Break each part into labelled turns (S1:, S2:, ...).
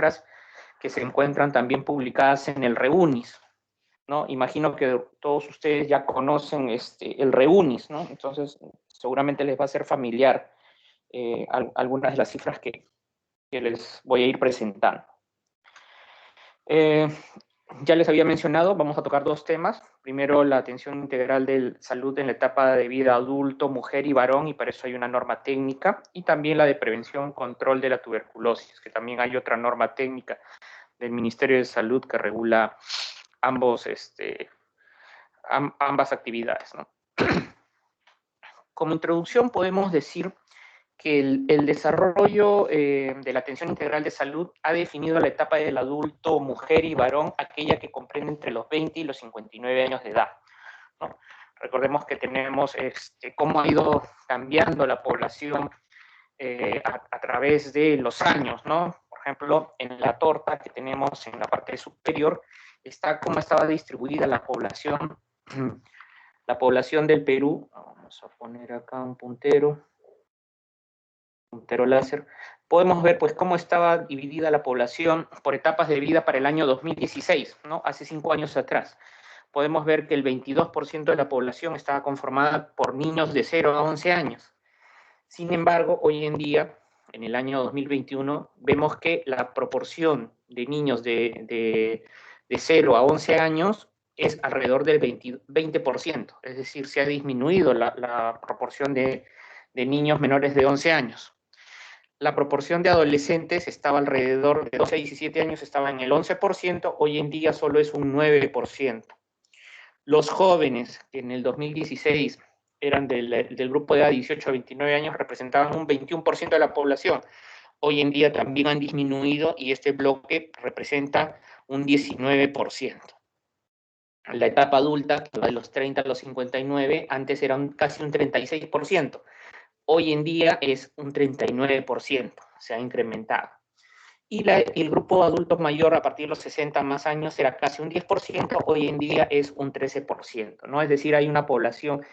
S1: cifras que se encuentran también publicadas en el REUNIS, ¿no? Imagino que todos ustedes ya conocen el REUNIS, ¿no? Entonces, seguramente les va a ser familiar algunas de las cifras que les voy a ir presentando. Ya les había mencionado, vamos a tocar dos temas. Primero, la atención integral de salud en la etapa de vida adulto, mujer y varón, y para eso hay una norma técnica, y también la de prevención, control de la tuberculosis, que también hay otra norma técnica del Ministerio de Salud que regula ambas actividades, ¿no? Como introducción podemos decir que el desarrollo de la atención integral de salud ha definido la etapa del adulto, mujer y varón, aquella que comprende entre los 20 y los 59 años de edad, ¿no? Recordemos que tenemos cómo ha ido cambiando la población a través de los años, ¿no? Por ejemplo, en la torta que tenemos en la parte superior está cómo estaba distribuida la población del Perú. Vamos a poner acá un puntero láser. Podemos ver pues cómo estaba dividida la población por etapas de vida para el año 2016, ¿no? Hace 5 años atrás. Podemos ver que el 22% de la población estaba conformada por niños de 0 a 11 años. Sin embargo, hoy en día, en el año 2021, vemos que la proporción de niños de 0 a 11 años es alrededor del 20%, es decir, se ha disminuido la proporción de niños menores de 11 años. La proporción de adolescentes estaba alrededor de 12 a 17 años, estaba en el 11%, hoy en día solo es un 9%. Los jóvenes, que en el 2016 eran del grupo de edad 18 a 29 años, representaban un 21% de la población. Hoy en día también han disminuido y este bloque representa un 19%. La etapa adulta, que va de los 30 a los 59, antes era casi un 36%. Hoy en día es un 39%, se ha incrementado. Y el grupo adulto mayor a partir de los 60 más años era casi un 10%, hoy en día es un 13%, ¿no? Es decir, hay una población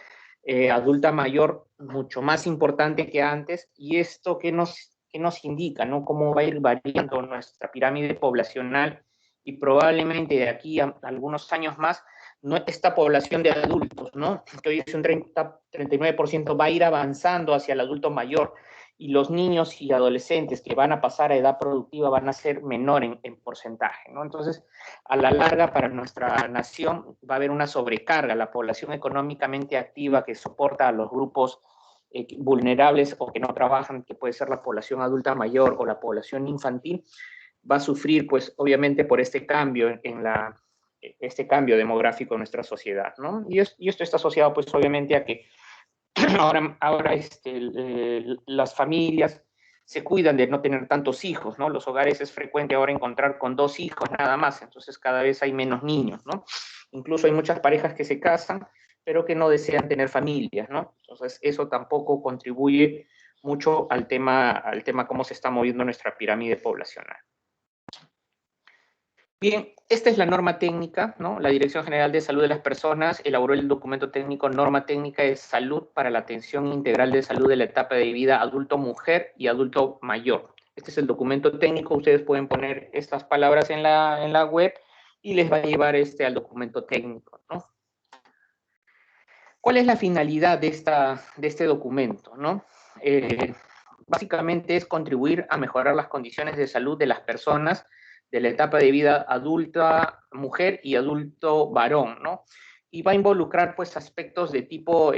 S1: adulta mayor mucho más importante que antes, y esto ¿qué nos indica, ¿no? Cómo va a ir variando nuestra pirámide poblacional, y probablemente de aquí a algunos años más, esta población de adultos, ¿no? Que hoy es un 39%, va a ir avanzando hacia el adulto mayor, y los niños y adolescentes que van a pasar a edad productiva van a ser menor en porcentaje, ¿no? Entonces, a la larga, para nuestra nación va a haber una sobrecarga. La población económicamente activa que soporta a los grupos vulnerables o que no trabajan, que puede ser la población adulta mayor o la población infantil, va a sufrir, pues, obviamente, por este cambio este cambio demográfico en nuestra sociedad, ¿no? Y esto está asociado, pues, obviamente, a que ahora las familias se cuidan de no tener tantos hijos, ¿no? Los hogares es frecuente ahora encontrar con 2 hijos nada más, entonces cada vez hay menos niños, ¿no? Incluso hay muchas parejas que se casan, pero que no desean tener familias, ¿no? Entonces eso tampoco contribuye mucho al tema cómo se está moviendo nuestra pirámide poblacional. Bien, esta es la norma técnica, ¿no? La Dirección General de Salud de las Personas elaboró el documento técnico Norma Técnica de Salud para la Atención Integral de Salud de la etapa de vida adulto-mujer y adulto mayor. Este es el documento técnico, ustedes pueden poner estas palabras en la web y les va a llevar al documento técnico, ¿no? ¿Cuál es la finalidad de este documento, ¿no? Básicamente es contribuir a mejorar las condiciones de salud de las personas de la etapa de vida adulta mujer y adulto varón, ¿no? Y va a involucrar, pues, aspectos de tipo,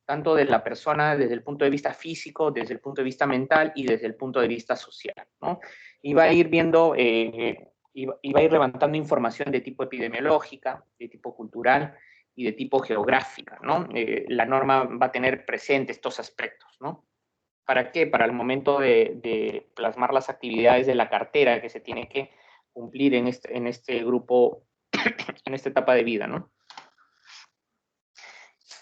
S1: tanto de la persona desde el punto de vista físico, desde el punto de vista mental y desde el punto de vista social, ¿no? Y va a ir viendo, y va a ir levantando información de tipo epidemiológica, de tipo cultural y de tipo geográfica, ¿no? La norma va a tener presente estos aspectos, ¿no? ¿Para qué? Para el momento de plasmar las actividades de la cartera que se tiene que cumplir en este grupo, en esta etapa de vida, ¿no?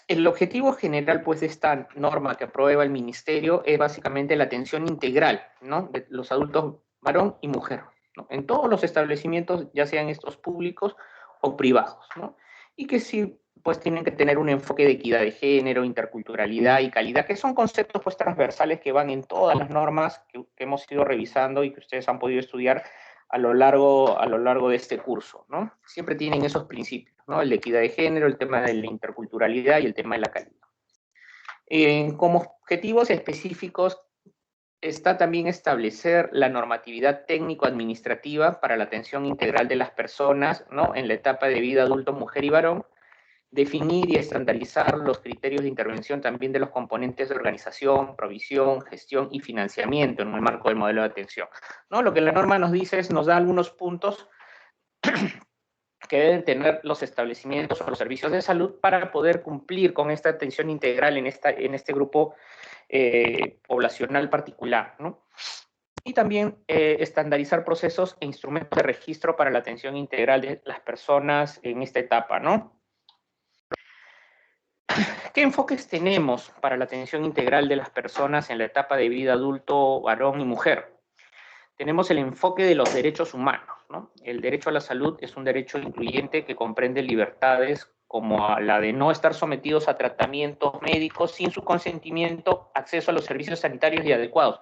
S1: El objetivo general, pues, de esta norma que aprueba el Ministerio es básicamente la atención integral, ¿no? De los adultos varón y mujer, ¿no? En todos los establecimientos, ya sean estos públicos o privados, ¿no? Y que sí, pues, tienen que tener un enfoque de equidad de género, interculturalidad y calidad, que son conceptos, pues, transversales que van en todas las normas que hemos ido revisando y que ustedes han podido estudiar a lo largo de este curso, ¿no? Siempre tienen esos principios, ¿no? El de equidad de género, el tema de la interculturalidad y el tema de la calidad. Como objetivos específicos está también establecer la normatividad técnico-administrativa para la atención integral de las personas, ¿no? En la etapa de vida adulto, mujer y varón, definir y estandarizar los criterios de intervención también de los componentes de organización, provisión, gestión y financiamiento en el marco del modelo de atención, ¿no? Lo que la norma nos dice es, nos da algunos puntos que deben tener los establecimientos o los servicios de salud para poder cumplir con esta atención integral en este grupo poblacional particular, ¿no? Y también estandarizar procesos e instrumentos de registro para la atención integral de las personas en esta etapa, ¿no? ¿Qué enfoques tenemos para la atención integral de las personas en la etapa de vida adulto, varón y mujer? Tenemos el enfoque de los derechos humanos, ¿no? El derecho a la salud es un derecho incluyente que comprende libertades como a la de no estar sometidos a tratamientos médicos sin su consentimiento, acceso a los servicios sanitarios y adecuados.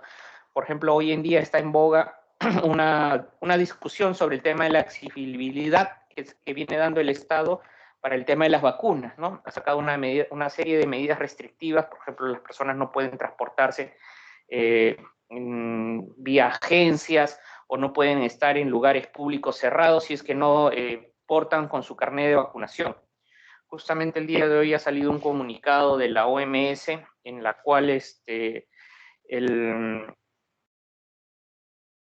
S1: Por ejemplo, hoy en día está en boga una discusión sobre el tema de la accesibilidad que viene dando el Estado para el tema de las vacunas, ¿no? Ha sacado una serie de medidas restrictivas, por ejemplo, las personas no pueden transportarse vía agencias o no pueden estar en lugares públicos cerrados si es que no portan con su carnet de vacunación. Justamente el día de hoy ha salido un comunicado de la OMS en la cual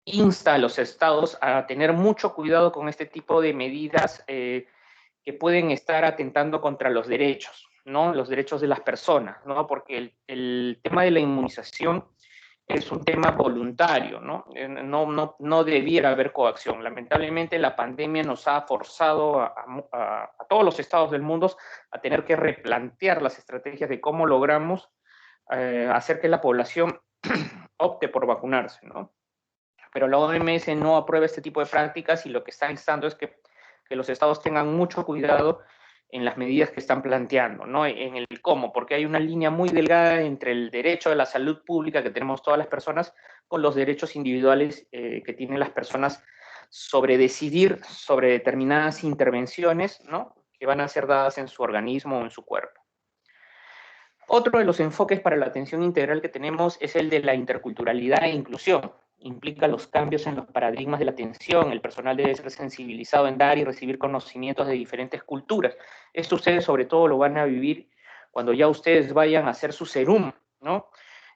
S1: insta a los estados a tener mucho cuidado con este tipo de medidas que pueden estar atentando contra los derechos, ¿no? Los derechos de las personas, ¿no? Porque el tema de la inmunización es un tema voluntario, ¿no? No debiera haber coacción. Lamentablemente la pandemia nos ha forzado a todos los estados del mundo a tener que replantear las estrategias de cómo logramos hacer que la población opte por vacunarse, ¿no? Pero la OMS no aprueba este tipo de prácticas y lo que está instando es que los estados tengan mucho cuidado en las medidas que están planteando, ¿no? En el cómo, porque hay una línea muy delgada entre el derecho a la salud pública que tenemos todas las personas con los derechos individuales que tienen las personas sobre decidir sobre determinadas intervenciones, ¿no? Que van a ser dadas en su organismo o en su cuerpo. Otro de los enfoques para la atención integral que tenemos es el de la interculturalidad e inclusión. Implica los cambios en los paradigmas de la atención. El personal debe ser sensibilizado en dar y recibir conocimientos de diferentes culturas. Esto ustedes sobre todo lo van a vivir cuando ya ustedes vayan a hacer su serum, ¿no?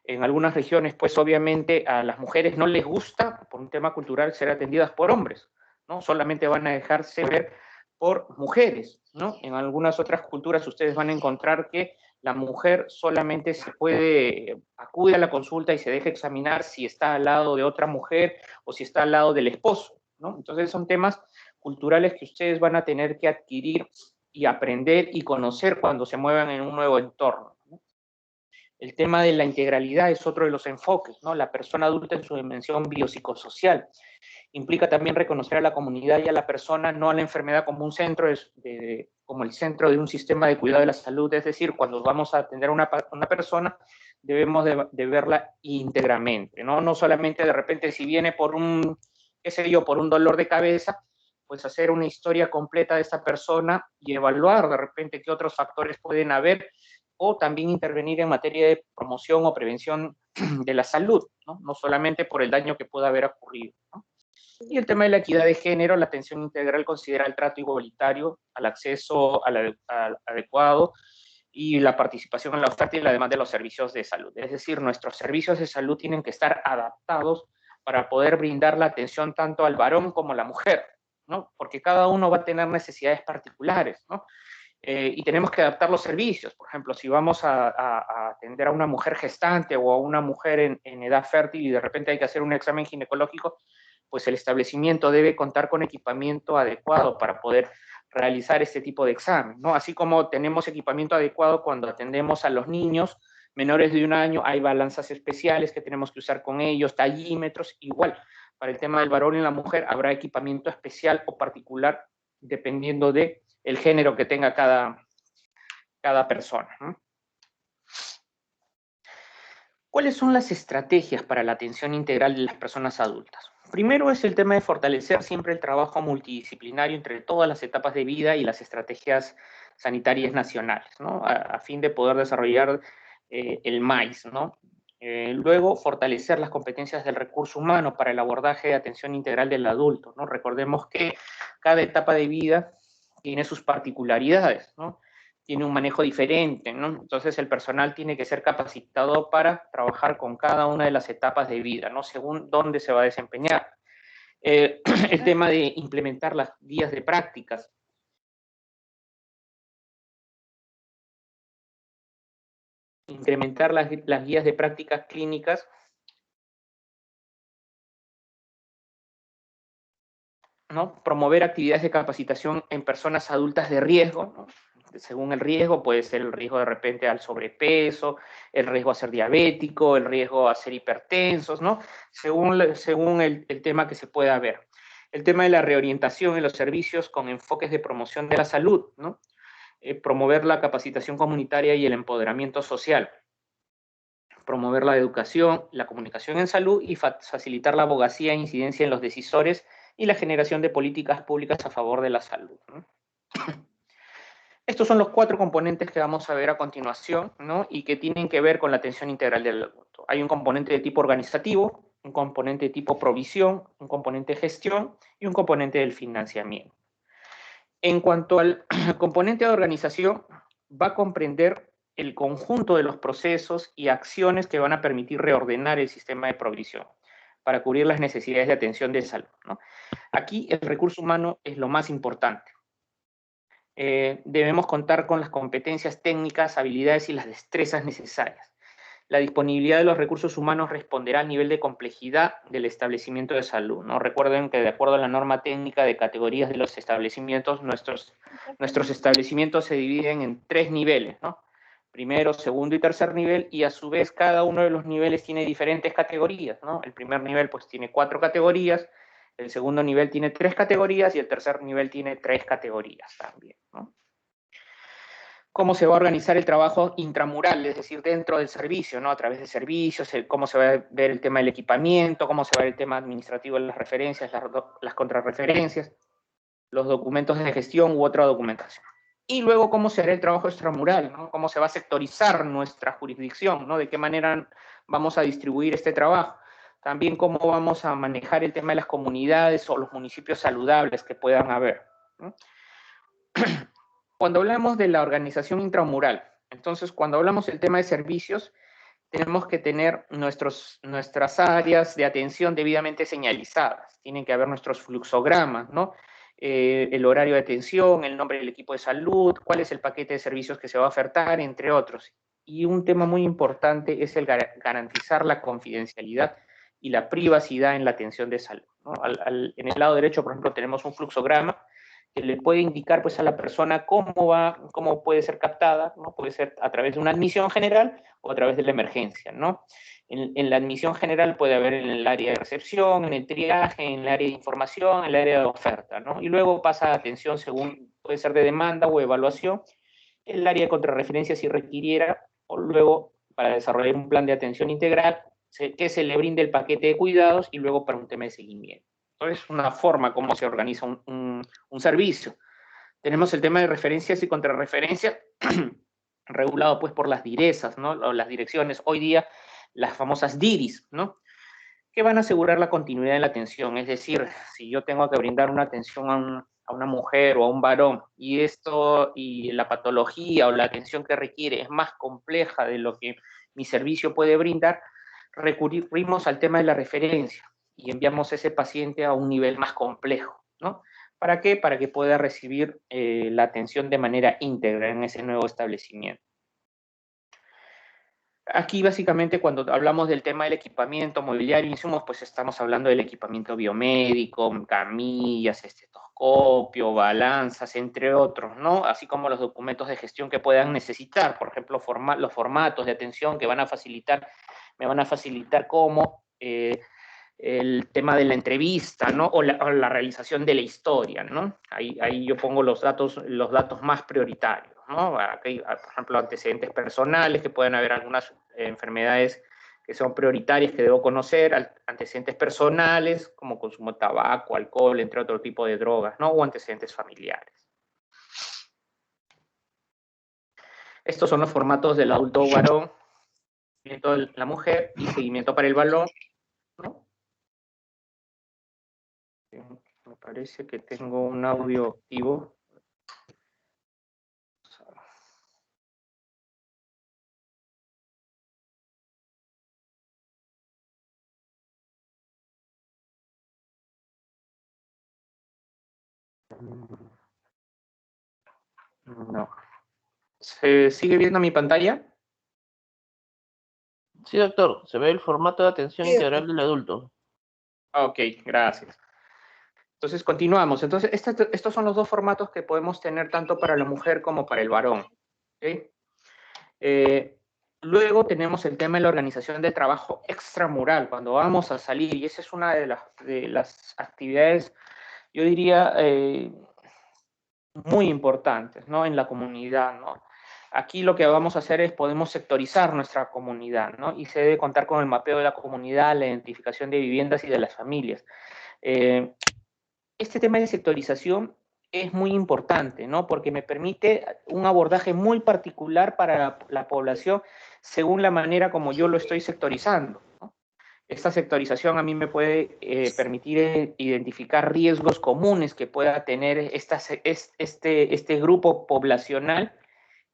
S1: En algunas regiones, pues obviamente a las mujeres no les gusta, por un tema cultural, ser atendidas por hombres, ¿no? Solamente van a dejarse ver por mujeres, ¿no? En algunas otras culturas ustedes van a encontrar que la mujer solamente acude a la consulta y se deja examinar si está al lado de otra mujer o si está al lado del esposo, ¿no? Entonces son temas culturales que ustedes van a tener que adquirir y aprender y conocer cuando se muevan en un nuevo entorno, ¿no? El tema de la integralidad es otro de los enfoques, ¿no? La persona adulta en su dimensión biopsicosocial. Implica también reconocer a la comunidad y a la persona, no a la enfermedad como un centro, como el centro de un sistema de cuidado de la salud. Es decir, cuando vamos a atender a una persona, debemos de verla íntegramente, ¿no? No solamente de repente si viene por qué sé yo, por un dolor de cabeza, pues hacer una historia completa de esta persona y evaluar de repente qué otros factores pueden haber o también intervenir en materia de promoción o prevención de la salud, ¿no? No solamente por el daño que pueda haber ocurrido, ¿no? Y el tema de la equidad de género, la atención integral considera el trato igualitario al acceso al adecuado y la participación en la oferta y la demanda de los servicios de salud. Es decir, nuestros servicios de salud tienen que estar adaptados para poder brindar la atención tanto al varón como a la mujer, ¿no? Porque cada uno va a tener necesidades particulares, ¿no? Y tenemos que adaptar los servicios. Por ejemplo, si vamos a atender a una mujer gestante o a una mujer en edad fértil y de repente hay que hacer un examen ginecológico, pues el establecimiento debe contar con equipamiento adecuado para poder realizar este tipo de examen, ¿no? Así como tenemos equipamiento adecuado cuando atendemos a los niños menores de 1 año, hay balanzas especiales que tenemos que usar con ellos, tallímetros, igual. Para el tema del varón y la mujer habrá equipamiento especial o particular dependiendo de el género que tenga cada persona, ¿no? ¿Cuáles son las estrategias para la atención integral de las personas adultas? Primero es el tema de fortalecer siempre el trabajo multidisciplinario entre todas las etapas de vida y las estrategias sanitarias nacionales, ¿no? A fin de poder desarrollar el MAIS, ¿no? Luego, fortalecer las competencias del recurso humano para el abordaje de atención integral del adulto, ¿no? Recordemos que cada etapa de vida tiene sus particularidades, ¿no? Tiene un manejo diferente, ¿no? Entonces el personal tiene que ser capacitado para trabajar con cada una de las etapas de vida, ¿no? Según dónde se va a desempeñar. El tema de implementar las guías de prácticas. Incrementar las guías de prácticas clínicas, ¿no? Promover actividades de capacitación en personas adultas de riesgo, ¿no? Según el riesgo, puede ser el riesgo de repente al sobrepeso, el riesgo a ser diabético, el riesgo a ser hipertensos, ¿no? Según el tema que se pueda ver. El tema de la reorientación en los servicios con enfoques de promoción de la salud, ¿no? Promover la capacitación comunitaria y el empoderamiento social. Promover la educación, la comunicación en salud y facilitar la abogacía e incidencia en los decisores y la generación de políticas públicas a favor de la salud, ¿no? Estos son los 4 componentes que vamos a ver a continuación, ¿no? Y que tienen que ver con la atención integral del adulto. Hay un componente de tipo organizativo, un componente de tipo provisión, un componente de gestión y un componente del financiamiento. En cuanto al componente de organización, va a comprender el conjunto de los procesos y acciones que van a permitir reordenar el sistema de provisión para cubrir las necesidades de atención de salud, ¿no? Aquí el recurso humano es lo más importante. Debemos contar con las competencias técnicas, habilidades y las destrezas necesarias. La disponibilidad de los recursos humanos responderá al nivel de complejidad del establecimiento de salud, ¿no? Recuerden que de acuerdo a la norma técnica de categorías de los establecimientos, nuestros establecimientos se dividen en 3 niveles, ¿no? Primero, segundo y tercer nivel, y a su vez cada uno de los niveles tiene diferentes categorías, ¿no? El primer nivel pues tiene 4 categorías, el segundo nivel tiene 3 categorías y el tercer nivel tiene 3 categorías también, ¿no? Cómo se va a organizar el trabajo intramural, es decir, dentro del servicio, ¿no? A través de servicios, cómo se va a ver el tema del equipamiento, cómo se va a ver el tema administrativo de las referencias, las contrarreferencias, los documentos de gestión u otra documentación. Y luego cómo se hará el trabajo extramural, ¿no? Cómo se va a sectorizar nuestra jurisdicción, ¿no? De qué manera vamos a distribuir este trabajo. También cómo vamos a manejar el tema de las comunidades o los municipios saludables que puedan haber, ¿no? Cuando hablamos de la organización intramural, entonces cuando hablamos del tema de servicios, tenemos que tener nuestras áreas de atención debidamente señalizadas. Tienen que haber nuestros fluxogramas, ¿no? El horario de atención, el nombre del equipo de salud, cuál es el paquete de servicios que se va a ofertar, entre otros. Y un tema muy importante es el garantizar la confidencialidad y la privacidad en la atención de salud, ¿no? En el lado derecho, por ejemplo, tenemos un fluxograma que le puede indicar pues, a la persona cómo puede ser captada, ¿no? Puede ser a través de una admisión general o a través de la emergencia, ¿no? En la admisión general puede haber en el área de recepción, en el triaje, en el área de información, en el área de oferta, ¿no? Y luego pasa a atención según, puede ser de demanda o evaluación, el área de contrarreferencia si requiriera, o luego para desarrollar un plan de atención integral que se le brinde el paquete de cuidados y luego para un tema de seguimiento. Entonces, una forma como se organiza un servicio. Tenemos el tema de referencias y contrarreferencias, regulado pues por las direzas, ¿no? O las direcciones, hoy día las famosas DIRIs, ¿no? Que van a asegurar la continuidad de la atención. Es decir, si yo tengo que brindar una atención a una mujer o a un varón y la patología o la atención que requiere es más compleja de lo que mi servicio puede brindar, recurrimos al tema de la referencia y enviamos a ese paciente a un nivel más complejo, ¿no? ¿Para qué? Para que pueda recibir la atención de manera íntegra en ese nuevo establecimiento. Aquí básicamente cuando hablamos del tema del equipamiento, mobiliario, insumos, pues estamos hablando del equipamiento biomédico, camillas, estetoscopio, balanzas, entre otros, ¿no? Así como los documentos de gestión que puedan necesitar, por ejemplo, los formatos de atención que me van a facilitar cómo el tema de la entrevista, ¿no? O la realización de la historia, ¿no? Ahí yo pongo los datos más prioritarios, ¿no? Aquí, por ejemplo, antecedentes personales, que pueden haber algunas enfermedades que son prioritarias que debo conocer, antecedentes personales, como consumo de tabaco, alcohol, entre otro tipo de drogas, ¿no? O antecedentes familiares. Estos son los formatos del adulto varón, seguimiento de la mujer y seguimiento para el varón, ¿no? Me parece que tengo un audio activo. No. ¿Se sigue viendo mi pantalla?
S2: Sí, doctor, se ve el formato de atención integral del adulto.
S1: Ok, gracias. Entonces, continuamos. Entonces, estos son los dos formatos que podemos tener tanto para la mujer como para el varón. ¿Okay? Luego tenemos el tema de la organización del trabajo extramural, cuando vamos a salir, y esa es una de las actividades, yo diría, muy importantes, ¿no? En la comunidad, ¿no? Aquí lo que vamos a hacer es, podemos sectorizar nuestra comunidad, ¿no? Y se debe contar con el mapeo de la comunidad, la identificación de viviendas y de las familias. Este tema de sectorización es muy importante, ¿no? Porque me permite un abordaje muy particular para la población según la manera como yo lo estoy sectorizando, ¿no? Esta sectorización a mí me puede permitir identificar riesgos comunes que pueda tener este grupo poblacional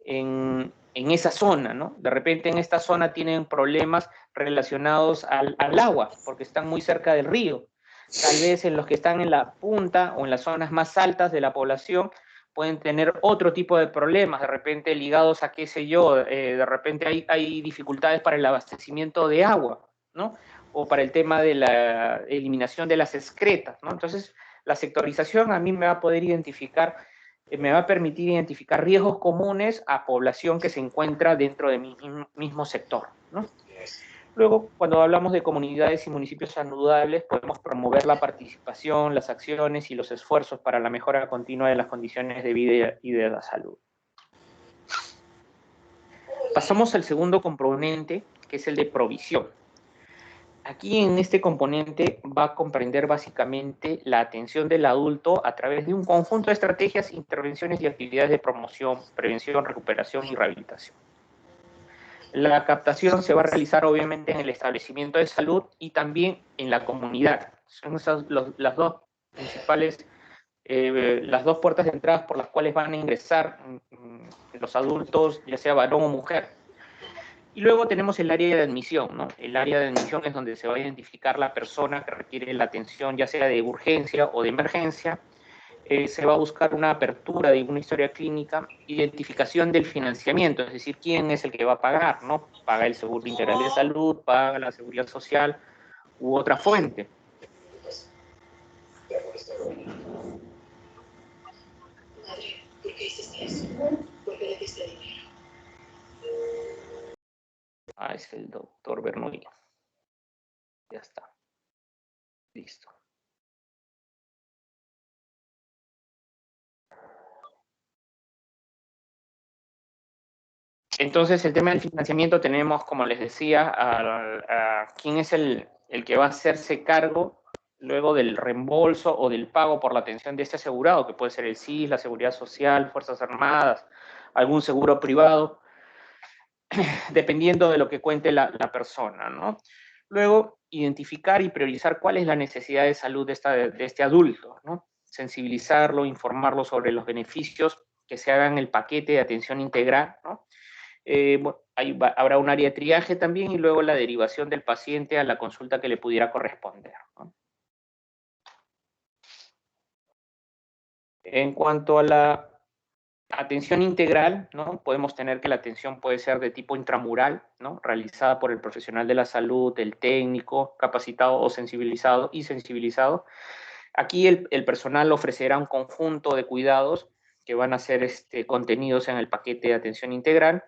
S1: en esa zona, ¿no? De repente en esta zona tienen problemas relacionados al agua, porque están muy cerca del río. Tal vez en los que están en la punta o en las zonas más altas de la población pueden tener otro tipo de problemas, de repente ligados a qué sé yo, de repente hay dificultades para el abastecimiento de agua, ¿no? O para el tema de la eliminación de las excretas, ¿no? Entonces, la sectorización a mí me va a poder identificar, me va a permitir identificar riesgos comunes a población que se encuentra dentro de mi mismo sector, ¿no? Luego, cuando hablamos de comunidades y municipios saludables, podemos promover la participación, las acciones y los esfuerzos para la mejora continua de las condiciones de vida y de la salud. Pasamos al segundo componente, que es el de provisión. Aquí en este componente va a comprender básicamente la atención del adulto a través de un conjunto de estrategias, intervenciones y actividades de promoción, prevención, recuperación y rehabilitación. La captación se va a realizar obviamente en el establecimiento de salud y también en la comunidad. Son esas las dos principales, las dos puertas de entrada por las cuales van a ingresar los adultos, ya sea varón o mujer. Y luego tenemos el área de admisión, ¿no? El área de admisión es donde se va a identificar la persona que requiere la atención, ya sea de urgencia o de emergencia. Se va a buscar una apertura de una historia clínica, identificación del financiamiento, es decir, quién es el que va a pagar, ¿no? Paga el Seguro Integral de Salud, paga la Seguridad Social u otra fuente.
S3: Madre, ¿por qué hiciste eso? ¿Por qué le diste dinero?
S1: Ah, es el doctor Bernoulli. Ya está. Listo. Entonces, el tema del financiamiento tenemos, como les decía, a quién es el que va a hacerse cargo luego del reembolso o del pago por la atención de este asegurado, que puede ser el SIS, la Seguridad Social, Fuerzas Armadas, algún seguro privado, dependiendo de lo que cuente la persona, ¿no? Luego, identificar y priorizar cuál es la necesidad de salud de este adulto, ¿no? Sensibilizarlo, informarlo sobre los beneficios que se hagan en el paquete de atención integral, ¿no? Habrá un área de triaje también y luego la derivación del paciente a la consulta que le pudiera corresponder, ¿no? En cuanto a la atención integral, ¿no? Podemos tener que la atención puede ser de tipo intramural, ¿no? Realizada por el profesional de la salud, el técnico capacitado o sensibilizado y sensibilizado. Aquí el personal ofrecerá un conjunto de cuidados que van a ser contenidos en el paquete de atención integral.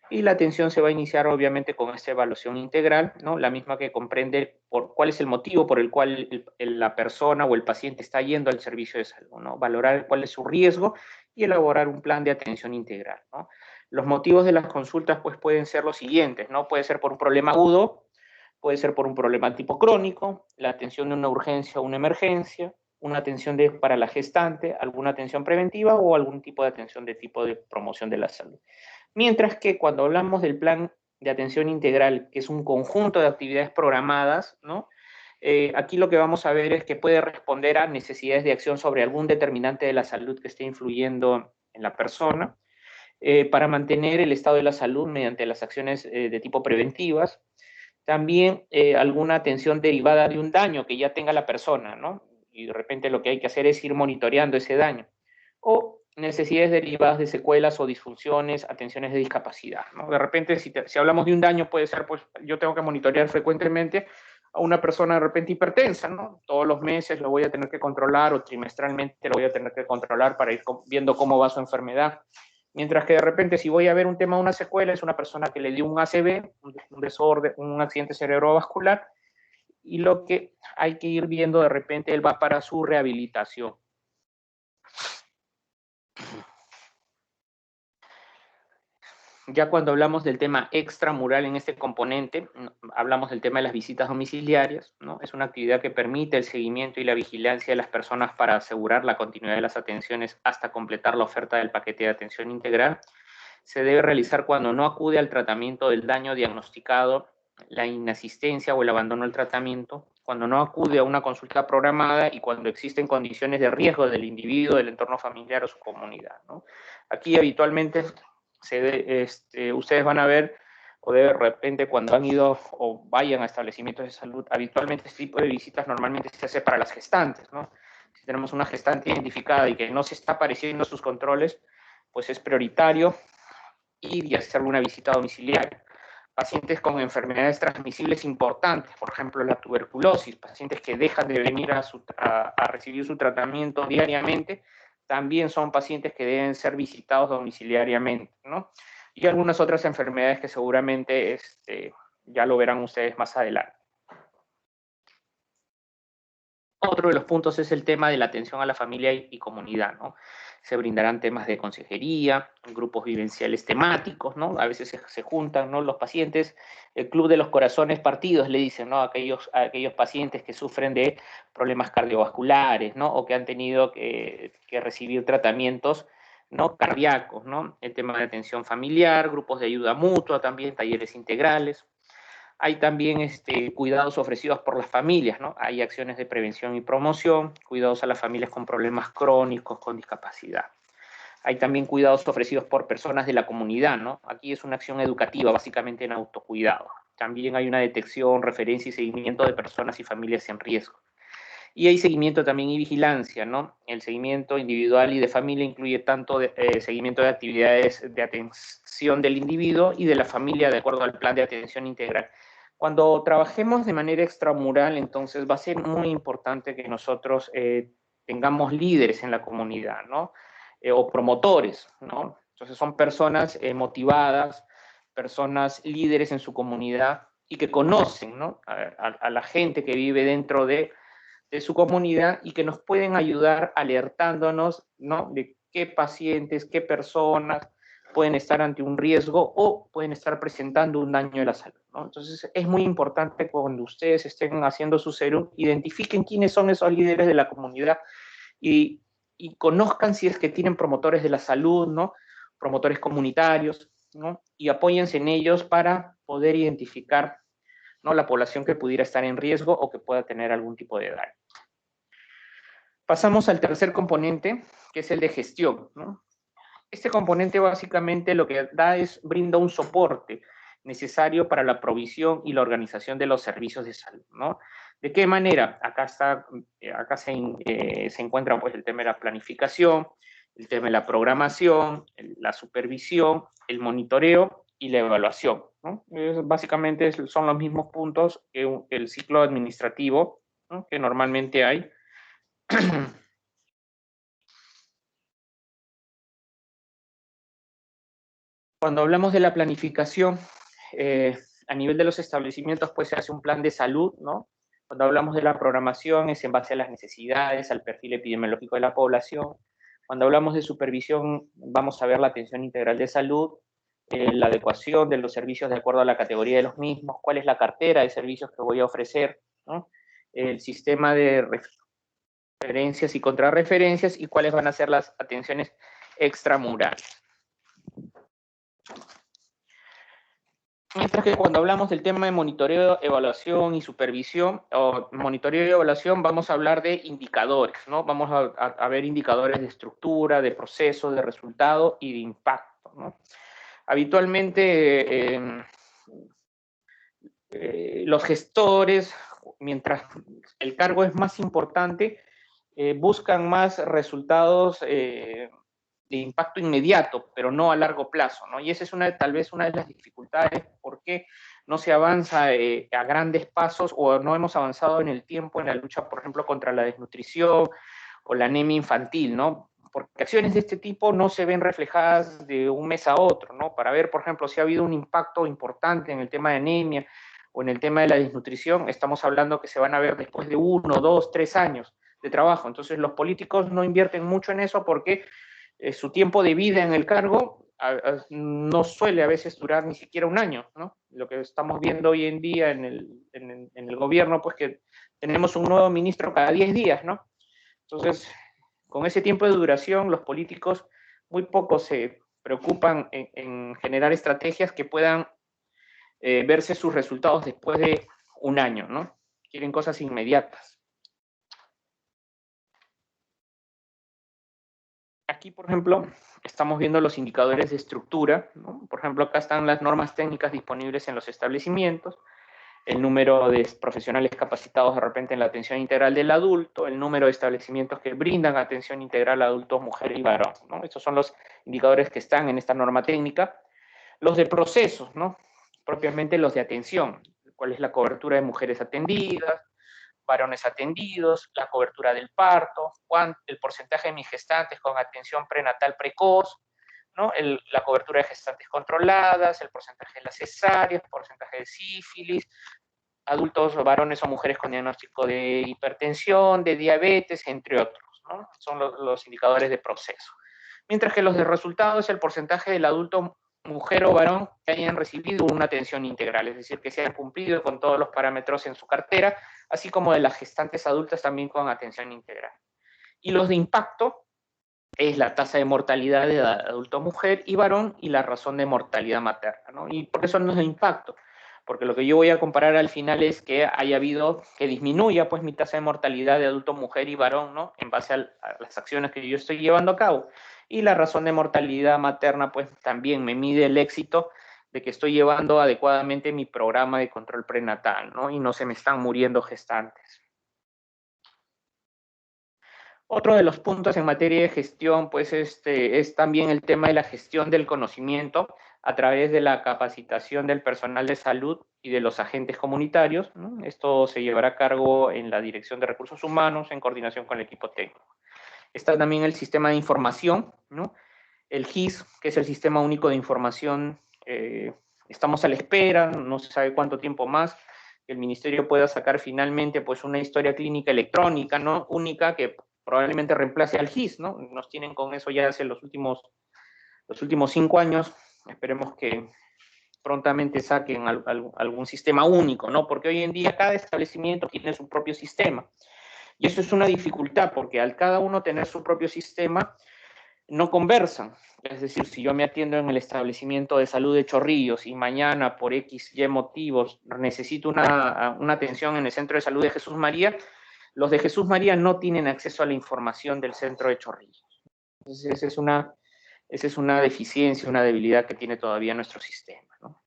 S1: Y la atención se va a iniciar obviamente con esta evaluación integral, ¿no? La misma que comprende cuál es el motivo por el cual la persona o el paciente está yendo al servicio de salud, ¿no? Valorar cuál es su riesgo y elaborar un plan de atención integral, ¿no? Los motivos de las consultas pues pueden ser los siguientes, ¿no? Puede ser por un problema agudo, Puede ser por un problema tipo crónico, la atención de una urgencia o una emergencia, una atención para la gestante, alguna atención preventiva o algún tipo de atención de tipo de promoción de la salud. Mientras que cuando hablamos del plan de atención integral, que es un conjunto de actividades programadas, ¿no? Aquí lo que vamos a ver es que puede responder a necesidades de acción sobre algún determinante de la salud que esté influyendo en la persona, para mantener el estado de la salud mediante las acciones de tipo preventivas. También alguna atención derivada de un daño que ya tenga la persona, ¿no? Y de repente lo que hay que hacer es ir monitoreando ese daño. O necesidades derivadas de secuelas o disfunciones, atenciones de discapacidad, ¿no? De repente, si hablamos de un daño, puede ser, pues, yo tengo que monitorear frecuentemente a una persona de repente hipertensa, ¿no? Todos los meses lo voy a tener que controlar o trimestralmente lo voy a tener que controlar para ir viendo cómo va su enfermedad. Mientras que de repente, si voy a ver un tema de una secuela, es una persona que le dio un ACV, un desorden, un accidente cerebrovascular, y lo que hay que ir viendo de repente, él va para su rehabilitación. Ya cuando hablamos del tema extramural en este componente, hablamos del tema de las visitas domiciliarias, ¿no? Es una actividad que permite el seguimiento y la vigilancia de las personas para asegurar la continuidad de las atenciones hasta completar la oferta del paquete de atención integral. Se debe realizar cuando no acude al tratamiento del daño diagnosticado, la inasistencia o el abandono del tratamiento, cuando no acude a una consulta programada y cuando existen condiciones de riesgo del individuo, del entorno familiar o su comunidad, ¿no? Aquí habitualmente ustedes van a ver, o de repente cuando han ido o vayan a establecimientos de salud, habitualmente este tipo de visitas normalmente se hace para las gestantes, ¿no? Si tenemos una gestante identificada y que no se está apareciendo sus controles, pues es prioritario ir y hacerle una visita domiciliaria. Pacientes con enfermedades transmisibles importantes, por ejemplo la tuberculosis, pacientes que dejan de venir a recibir su tratamiento diariamente, también son pacientes que deben ser visitados domiciliariamente, ¿no? Y algunas otras enfermedades que seguramente ya lo verán ustedes más adelante. Otro de los puntos es el tema de la atención a la familia y comunidad, ¿no? Se brindarán temas de consejería, grupos vivenciales temáticos, ¿no? A veces se juntan, ¿no? Los pacientes, el Club de los Corazones Partidos, le dicen, ¿no? A aquellos pacientes que sufren de problemas cardiovasculares, ¿no? O que han tenido que recibir tratamientos, ¿no? Cardíacos, ¿no? El tema de atención familiar, grupos de ayuda mutua también, talleres integrales. Hay también cuidados ofrecidos por las familias, ¿no? Hay acciones de prevención y promoción, cuidados a las familias con problemas crónicos, con discapacidad. Hay también cuidados ofrecidos por personas de la comunidad, ¿no? Aquí es una acción educativa, básicamente en autocuidado. También hay una detección, referencia y seguimiento de personas y familias en riesgo. Y hay seguimiento también y vigilancia, ¿no? El seguimiento individual y de familia incluye tanto seguimiento de actividades de atención del individuo y de la familia de acuerdo al plan de atención integral. Cuando trabajemos de manera extramural, entonces va a ser muy importante que nosotros tengamos líderes en la comunidad, ¿no? O promotores, ¿no? Entonces son personas motivadas, personas líderes en su comunidad y que conocen, ¿no? A la gente que vive dentro de su comunidad y que nos pueden ayudar alertándonos, ¿no? De qué pacientes, qué personas pueden estar ante un riesgo o pueden estar presentando un daño de la salud, ¿no? Entonces es muy importante cuando ustedes estén haciendo su serum, identifiquen quiénes son esos líderes de la comunidad y conozcan si es que tienen promotores de la salud, ¿no? Promotores comunitarios, ¿no? Y apóyense en ellos para poder identificar, ¿no? La población que pudiera estar en riesgo o que pueda tener algún tipo de daño. Pasamos al tercer componente, que es el de gestión, ¿no? Este componente básicamente lo que da es, brinda un soporte necesario para la provisión y la organización de los servicios de salud, ¿no? ¿De qué manera? Acá se encuentra pues el tema de la planificación, el tema de la programación, la supervisión, el monitoreo y la evaluación, ¿no? Básicamente son los mismos puntos que el ciclo administrativo, ¿no? Que normalmente hay. Cuando hablamos de la planificación, a nivel de los establecimientos, pues se hace un plan de salud, ¿no? Cuando hablamos de la programación es en base a las necesidades, al perfil epidemiológico de la población. Cuando hablamos de supervisión, vamos a ver la atención integral de salud. la adecuación de los servicios de acuerdo a la categoría de los mismos, cuál es la cartera de servicios que voy a ofrecer, ¿no? El sistema de referencias y contrarreferencias y cuáles van a ser las atenciones extramurales. Mientras que cuando hablamos del tema de monitoreo, evaluación y supervisión, o monitoreo y evaluación, vamos a hablar de indicadores, ¿no? Vamos a ver indicadores de estructura, de proceso, de resultado y de impacto, ¿no? Habitualmente, los gestores, mientras el cargo es más importante, buscan más resultados de impacto inmediato, pero no a largo plazo, ¿no? Y esa es tal vez una de las dificultades por qué no se avanza a grandes pasos o no hemos avanzado en el tiempo en la lucha, por ejemplo, contra la desnutrición o la anemia infantil, ¿no? Porque acciones de este tipo no se ven reflejadas de un mes a otro, ¿no? Para ver, por ejemplo, si ha habido un impacto importante en el tema de anemia o en el tema de la desnutrición, estamos hablando que se van a ver después de 1, 2, 3 años de trabajo. Entonces, los políticos no invierten mucho en eso porque su tiempo de vida en el cargo no suele a veces durar ni siquiera un año, ¿no? Lo que estamos viendo hoy en día en el gobierno, pues que tenemos un nuevo ministro cada 10 días, ¿no? Entonces, con ese tiempo de duración, los políticos muy poco se preocupan en generar estrategias que puedan verse sus resultados después de un año, ¿no? Quieren cosas inmediatas. Aquí, por ejemplo, estamos viendo los indicadores de estructura, ¿no? Por ejemplo, acá están las normas técnicas disponibles en los establecimientos, el número de profesionales capacitados de repente en la atención integral del adulto, el número de establecimientos que brindan atención integral a adultos, mujer y varón, ¿no? Estos son los indicadores que están en esta norma técnica. Los de procesos, ¿no? Propiamente los de atención, cuál es la cobertura de mujeres atendidas, varones atendidos, la cobertura del parto, el porcentaje de mis gestantes con atención prenatal precoz, ¿no? La cobertura de gestantes controladas, el porcentaje de las cesáreas, porcentaje de sífilis, adultos, varones o mujeres con diagnóstico de hipertensión, de diabetes, entre otros, ¿no? Son los indicadores de proceso. Mientras que los de resultados es el porcentaje del adulto, mujer o varón que hayan recibido una atención integral, es decir, que se hayan cumplido con todos los parámetros en su cartera, así como de las gestantes adultas también con atención integral. Y los de impacto es la tasa de mortalidad de adulto, mujer y varón y la razón de mortalidad materna, ¿no? ¿Y por qué son los de impacto? Porque lo que yo voy a comparar al final es que haya habido, que disminuya pues mi tasa de mortalidad de adulto, mujer y varón, ¿no? En base a las acciones que yo estoy llevando a cabo. Y la razón de mortalidad materna pues también me mide el éxito de que estoy llevando adecuadamente mi programa de control prenatal, ¿no? Y no se me están muriendo gestantes. Otro de los puntos en materia de gestión, pues, es también el tema de la gestión del conocimiento a través de la capacitación del personal de salud y de los agentes comunitarios, ¿no? Esto se llevará a cabo en la Dirección de Recursos Humanos en coordinación con el equipo técnico. Está también el sistema de información, ¿no? El GIS, que es el Sistema Único de Información. Estamos a la espera, no se sabe cuánto tiempo más, que el Ministerio pueda sacar finalmente pues, una historia clínica electrónica, ¿no? Única, que probablemente reemplace al GIS, ¿no? Nos tienen con eso ya hace los últimos 5 años. Esperemos que prontamente saquen algún sistema único, ¿no? Porque hoy en día cada establecimiento tiene su propio sistema. Y eso es una dificultad, porque al cada uno tener su propio sistema, no conversan. Es decir, si yo me atiendo en el establecimiento de salud de Chorrillos y mañana por X, Y motivos necesito una atención en el centro de salud de Jesús María, los de Jesús María no tienen acceso a la información del centro de Chorrillos. Entonces, esa es una deficiencia, una debilidad que tiene todavía nuestro sistema, ¿no?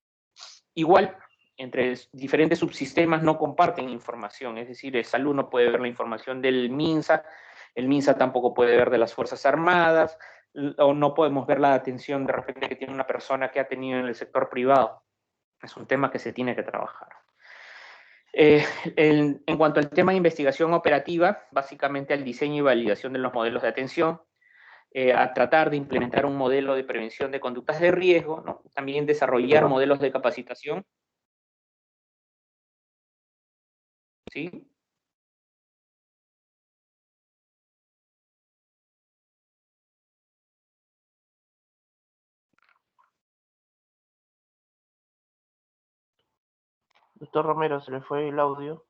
S1: Igual, entre diferentes subsistemas no comparten información, es decir, el salud no puede ver la información del MINSA, el MINSA tampoco puede ver de las Fuerzas Armadas, o no podemos ver la atención de repente que tiene una persona que ha tenido en el sector privado. Es un tema que se tiene que trabajar. En cuanto al tema de investigación operativa, básicamente al diseño y validación de los modelos de atención, a tratar de implementar un modelo de prevención de conductas de riesgo, ¿no? También desarrollar modelos de capacitación, ¿sí?
S2: Doctor Romero, se le fue el audio.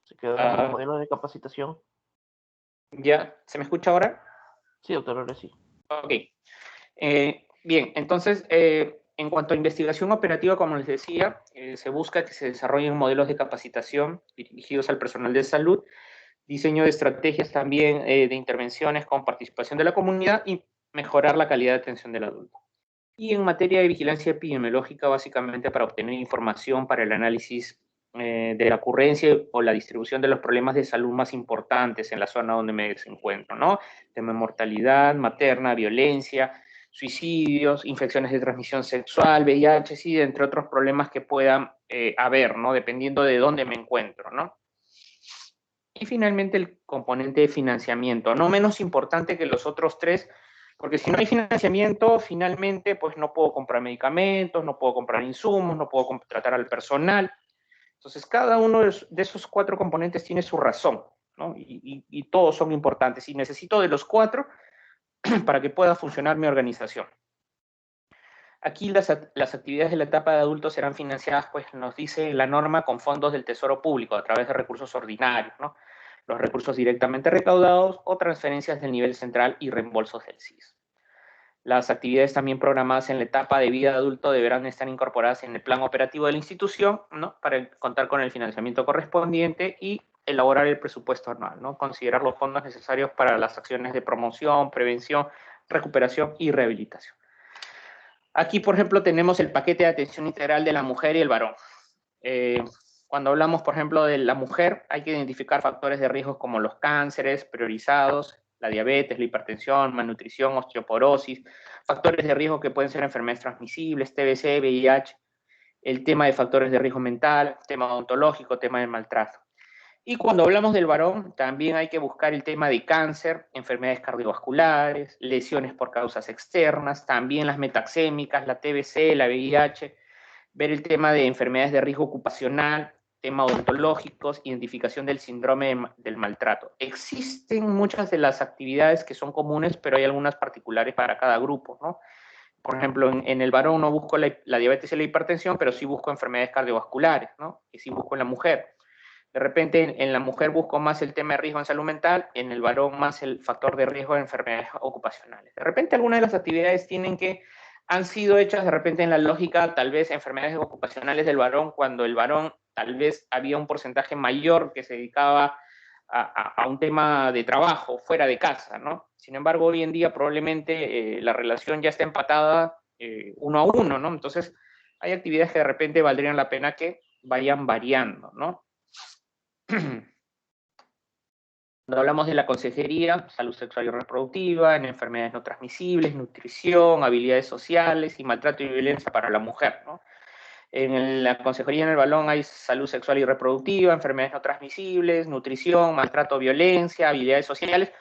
S2: Se quedó en los
S1: Ah,
S2: modelos de capacitación.
S1: ¿Ya? ¿Se me escucha ahora?
S2: Sí, doctor, ahora sí.
S1: Ok. Bien, entonces, en cuanto a investigación operativa, como les decía, se busca que se desarrollen modelos de capacitación dirigidos al personal de salud, diseño de estrategias también de intervenciones con participación de la comunidad y mejorar la calidad de atención del adulto. Y en materia de vigilancia epidemiológica, básicamente para obtener información para el análisis de la ocurrencia o la distribución de los problemas de salud más importantes en la zona donde me encuentro, ¿no? Tema de mortalidad materna, violencia, suicidios, infecciones de transmisión sexual, VIH, sí, entre otros problemas que puedan haber, ¿no? Dependiendo de dónde me encuentro, ¿no? Y finalmente el componente de financiamiento, no menos importante que los otros tres, porque si no hay financiamiento, finalmente pues no puedo comprar medicamentos, no puedo comprar insumos, no puedo contratar al personal. Entonces cada uno de esos cuatro componentes tiene su razón, ¿no? Y todos son importantes. Y necesito de los cuatro para que pueda funcionar mi organización. Aquí las actividades de la etapa de adultos serán financiadas, pues nos dice la norma, con fondos del Tesoro Público a través de recursos ordinarios, ¿no? Los recursos directamente recaudados o transferencias del nivel central y reembolsos del SIS. Las actividades también programadas en la etapa de vida de adulto deberán estar incorporadas en el plan operativo de la institución, ¿no? Para contar con el financiamiento correspondiente y elaborar el presupuesto anual, ¿no? Considerar los fondos necesarios para las acciones de promoción, prevención, recuperación y rehabilitación. Aquí, por ejemplo, tenemos el paquete de atención integral de la mujer y el varón. Eh, Cuando hablamos, por ejemplo, de la mujer, hay que identificar factores de riesgo como los cánceres priorizados, la diabetes, la hipertensión, malnutrición, osteoporosis, factores de riesgo que pueden ser enfermedades transmisibles, TBC, VIH, el tema de factores de riesgo mental, tema odontológico, tema de maltrato. Y cuando hablamos del varón, también hay que buscar el tema de cáncer, enfermedades cardiovasculares, lesiones por causas externas, también las metaxémicas, la TBC, la VIH, ver el tema de enfermedades de riesgo ocupacional, temas odontológicos, identificación del síndrome del maltrato. Existen muchas de las actividades que son comunes, pero hay algunas particulares para cada grupo, ¿no? Por ejemplo, en el varón no busco la diabetes y la hipertensión, pero sí busco enfermedades cardiovasculares, ¿no? Y sí busco en la mujer. De repente en la mujer busco más el tema de riesgo en salud mental, en el varón más el factor de riesgo de enfermedades ocupacionales. De repente algunas de las actividades han sido hechas de repente en la lógica, tal vez enfermedades ocupacionales del varón, cuando el varón tal vez había un porcentaje mayor que se dedicaba a un tema de trabajo fuera de casa, ¿no? Sin embargo, hoy en día probablemente la relación ya está empatada uno a uno, ¿no? Entonces, hay actividades que de repente valdrían la pena que vayan variando, ¿no? Cuando hablamos de la consejería, salud sexual y reproductiva, en enfermedades no transmisibles, nutrición, habilidades sociales y maltrato y violencia para la mujer, ¿no? En la consejería en el balón hay salud sexual y reproductiva, enfermedades no transmisibles, nutrición, maltrato, violencia, habilidades sociales,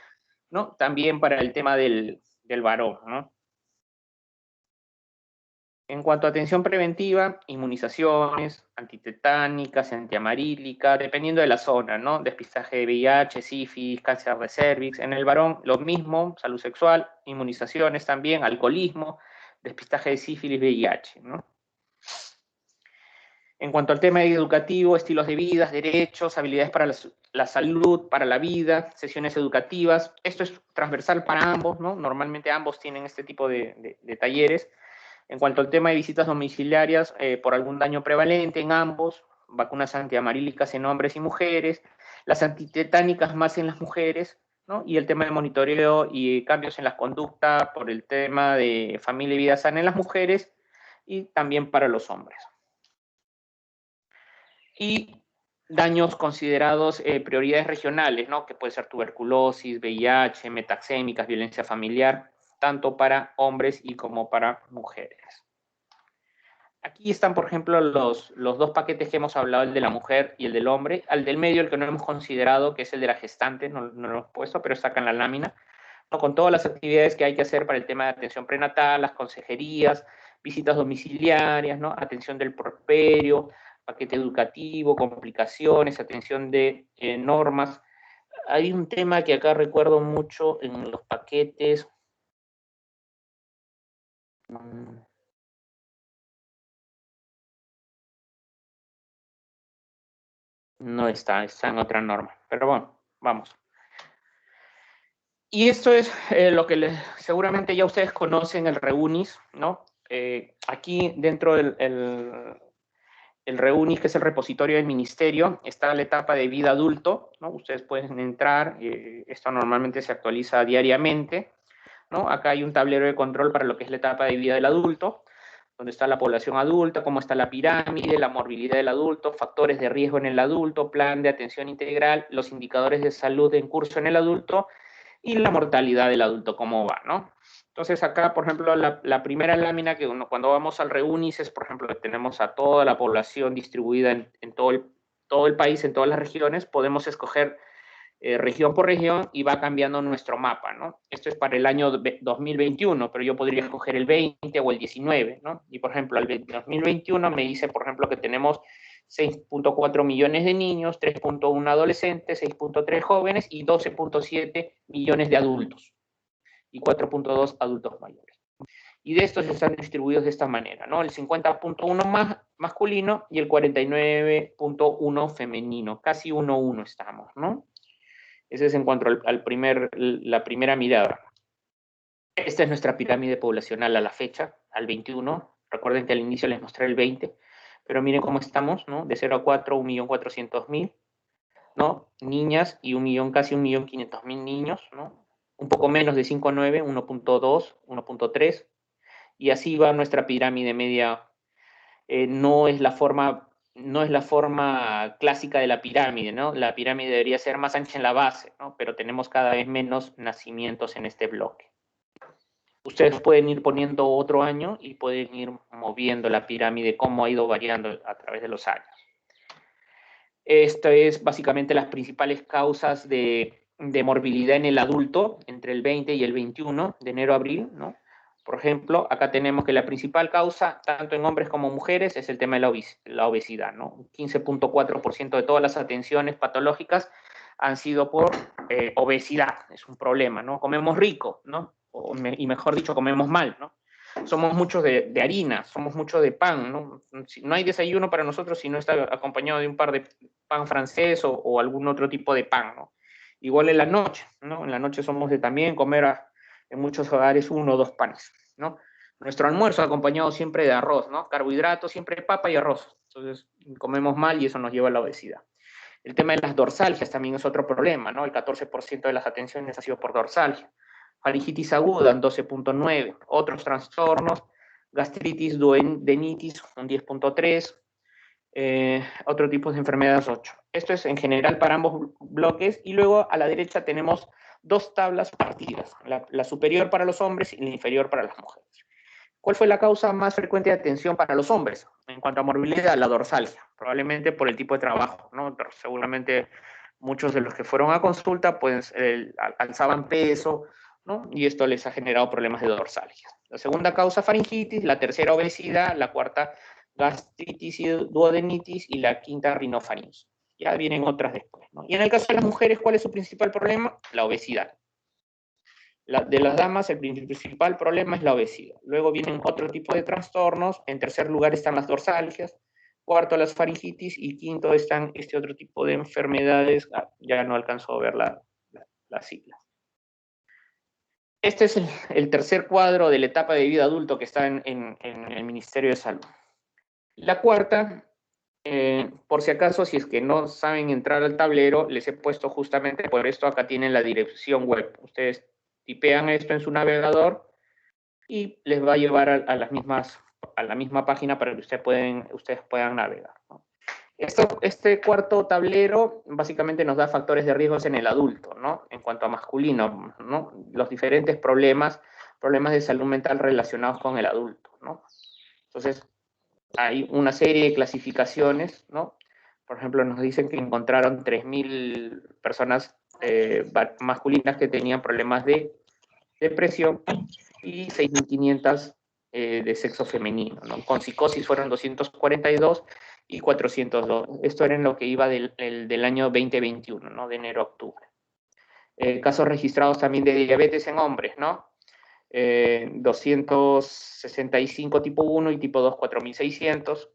S1: ¿no? También para el tema del varón, ¿no? En cuanto a atención preventiva, inmunizaciones, antitetánicas, antiamarílica, dependiendo de la zona, ¿no? Despistaje de VIH, sífilis, cáncer de cervix. En el varón, lo mismo, salud sexual, inmunizaciones también, alcoholismo, despistaje de sífilis, VIH, ¿no? En cuanto al tema educativo, estilos de vida, derechos, habilidades para la salud, para la vida, sesiones educativas. Esto es transversal para ambos, ¿no? Normalmente ambos tienen este tipo de talleres. En cuanto al tema de visitas domiciliarias por algún daño prevalente en ambos, vacunas antiamarílicas en hombres y mujeres, las antitetánicas más en las mujeres, ¿no? Y el tema de monitoreo y cambios en la conducta por el tema de familia y vida sana en las mujeres y también para los hombres. Y daños considerados prioridades regionales, ¿no? Que puede ser tuberculosis, VIH, metaxémicas, violencia familiar, tanto para hombres y como para mujeres. Aquí están, por ejemplo, los dos paquetes que hemos hablado, el de la mujer y el del hombre. Al del medio, el que no hemos considerado, que es el de la gestante, no lo hemos puesto, pero está acá en la lámina, ¿no? Con todas las actividades que hay que hacer para el tema de atención prenatal, las consejerías, visitas domiciliarias, ¿no? Atención del puerperio, paquete educativo, complicaciones, atención de normas. Hay un tema que acá recuerdo mucho en los paquetes. No está en otra norma. Pero bueno, vamos. Y esto es lo que seguramente ya ustedes conocen, el REUNIS, ¿no? Aquí dentro del el REUNIS, que es el repositorio del ministerio, está la etapa de vida adulto, ¿no? Ustedes pueden entrar, esto normalmente se actualiza diariamente, ¿no? Acá hay un tablero de control para lo que es la etapa de vida del adulto, donde está la población adulta, cómo está la pirámide, la morbilidad del adulto, factores de riesgo en el adulto, plan de atención integral, los indicadores de salud en curso en el adulto y la mortalidad del adulto, cómo va, ¿no? Entonces acá, por ejemplo, la primera lámina que cuando vamos al REUNIS es, por ejemplo, que tenemos a toda la población distribuida en todo el país, en todas las regiones, podemos escoger región por región y va cambiando nuestro mapa, ¿no? Esto es para el año 2021, pero yo podría escoger el 20 o el 19, ¿no? Y, por ejemplo, el 2021 me dice, por ejemplo, que tenemos 6.4 millones de niños, 3.1 adolescentes, 6.3 jóvenes y 12.7 millones de adultos y 4.2 adultos mayores. Y de estos están distribuidos de esta manera, ¿no? El 50.1 más masculino y el 49.1 femenino. Casi 1-1 estamos, ¿no? Ese es en cuanto la primera mirada. Esta es nuestra pirámide poblacional a la fecha, al 21. Recuerden que al inicio les mostré el 20, pero miren cómo estamos, ¿no? De 0 a 4, 1.400.000, ¿no? Niñas y casi 1.500.000 niños, ¿no? Un poco menos de 5 a 9, 1.2, 1.3, y así va nuestra pirámide media. No es la forma clásica de la pirámide, ¿no? La pirámide debería ser más ancha en la base, ¿no? Pero tenemos cada vez menos nacimientos en este bloque. Ustedes pueden ir poniendo otro año y pueden ir moviendo la pirámide, cómo ha ido variando a través de los años. Esto es básicamente las principales causas de morbilidad en el adulto entre el 20 y el 21 de enero a abril, ¿no? Por ejemplo, acá tenemos que la principal causa, tanto en hombres como mujeres, es el tema de la obesidad, ¿no? 15.4% de todas las atenciones patológicas han sido por obesidad. Es un problema, ¿no? Comemos rico, ¿no? Y mejor dicho, comemos mal, ¿no? Somos muchos de harina, somos muchos de pan, ¿no? No hay desayuno para nosotros si no está acompañado de un par de pan francés o algún otro tipo de pan, ¿no? Igual en la noche, ¿no? En la noche somos de también comer en muchos hogares 1 o 2 panes, ¿no? Nuestro almuerzo acompañado siempre de arroz, ¿no? Carbohidratos, siempre papa y arroz. Entonces comemos mal y eso nos lleva a la obesidad. El tema de las dorsalgias también es otro problema, ¿no? El 14% de las atenciones ha sido por dorsalgia. Faringitis aguda, 12.9. Otros trastornos, gastritis, duodenitis, un 10.3. Otro tipo de enfermedades, 8. Esto es en general para ambos bloques. Y luego a la derecha tenemos dos tablas partidas, la superior para los hombres y la inferior para las mujeres. ¿Cuál fue la causa más frecuente de atención para los hombres? En cuanto a morbilidad, la dorsalgia, probablemente por el tipo de trabajo, ¿no? Pero seguramente muchos de los que fueron a consulta pues alzaban peso, ¿no? Y esto les ha generado problemas de dorsalgia. La segunda causa, faringitis, la tercera, obesidad, la cuarta, gastritis y duodenitis, y la quinta, rinofaringitis. Ya vienen otras después, ¿no? Y en el caso de las mujeres, ¿cuál es su principal problema? La obesidad. De las damas, el principal problema es la obesidad. Luego vienen otro tipo de trastornos. En tercer lugar están las dorsalgias. Cuarto, las faringitis. Y quinto están este otro tipo de enfermedades. Ya no alcanzo a ver las siglas. Este es el tercer cuadro de la etapa de vida adulto que está en el Ministerio de Salud. La cuarta, por si acaso, si es que no saben entrar al tablero, les he puesto justamente por esto, acá tienen la dirección web. Ustedes tipean esto en su navegador y les va a llevar a la misma página para que ustedes puedan navegar, ¿no? Este cuarto tablero básicamente nos da factores de riesgos en el adulto, ¿no? En cuanto a masculino, ¿no? Los diferentes problemas de salud mental relacionados con el adulto, ¿no? Entonces, hay una serie de clasificaciones, ¿no? Por ejemplo, nos dicen que encontraron 3.000 personas masculinas que tenían problemas de depresión y 6.500 de sexo femenino, ¿no? Con psicosis fueron 242 y 402. Esto era en lo que iba del año 2021, ¿no? De enero a octubre. Casos registrados también de diabetes en hombres, ¿no? 265 tipo 1 y tipo 2, 4.600.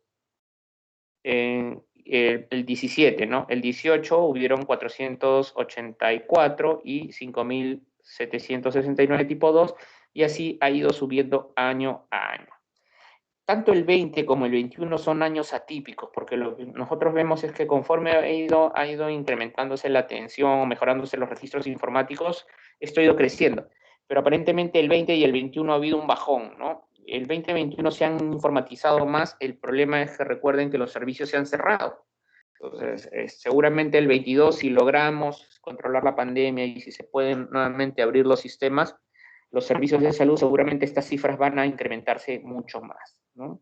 S1: el 17, ¿no? El 18 hubieron 484 y 5.769 tipo 2, y así ha ido subiendo año a año. Tanto el 20 como el 21 son años atípicos, porque lo que nosotros vemos es que conforme ha ido incrementándose la atención o mejorándose los registros informáticos, esto ha ido creciendo. Pero aparentemente el 20 y el 21 ha habido un bajón, ¿no? El 20 y el 21 se han informatizado más, el problema es que recuerden que los servicios se han cerrado. Entonces, seguramente el 22, si logramos controlar la pandemia y si se pueden nuevamente abrir los sistemas, los servicios de salud, seguramente estas cifras van a incrementarse mucho más, ¿no?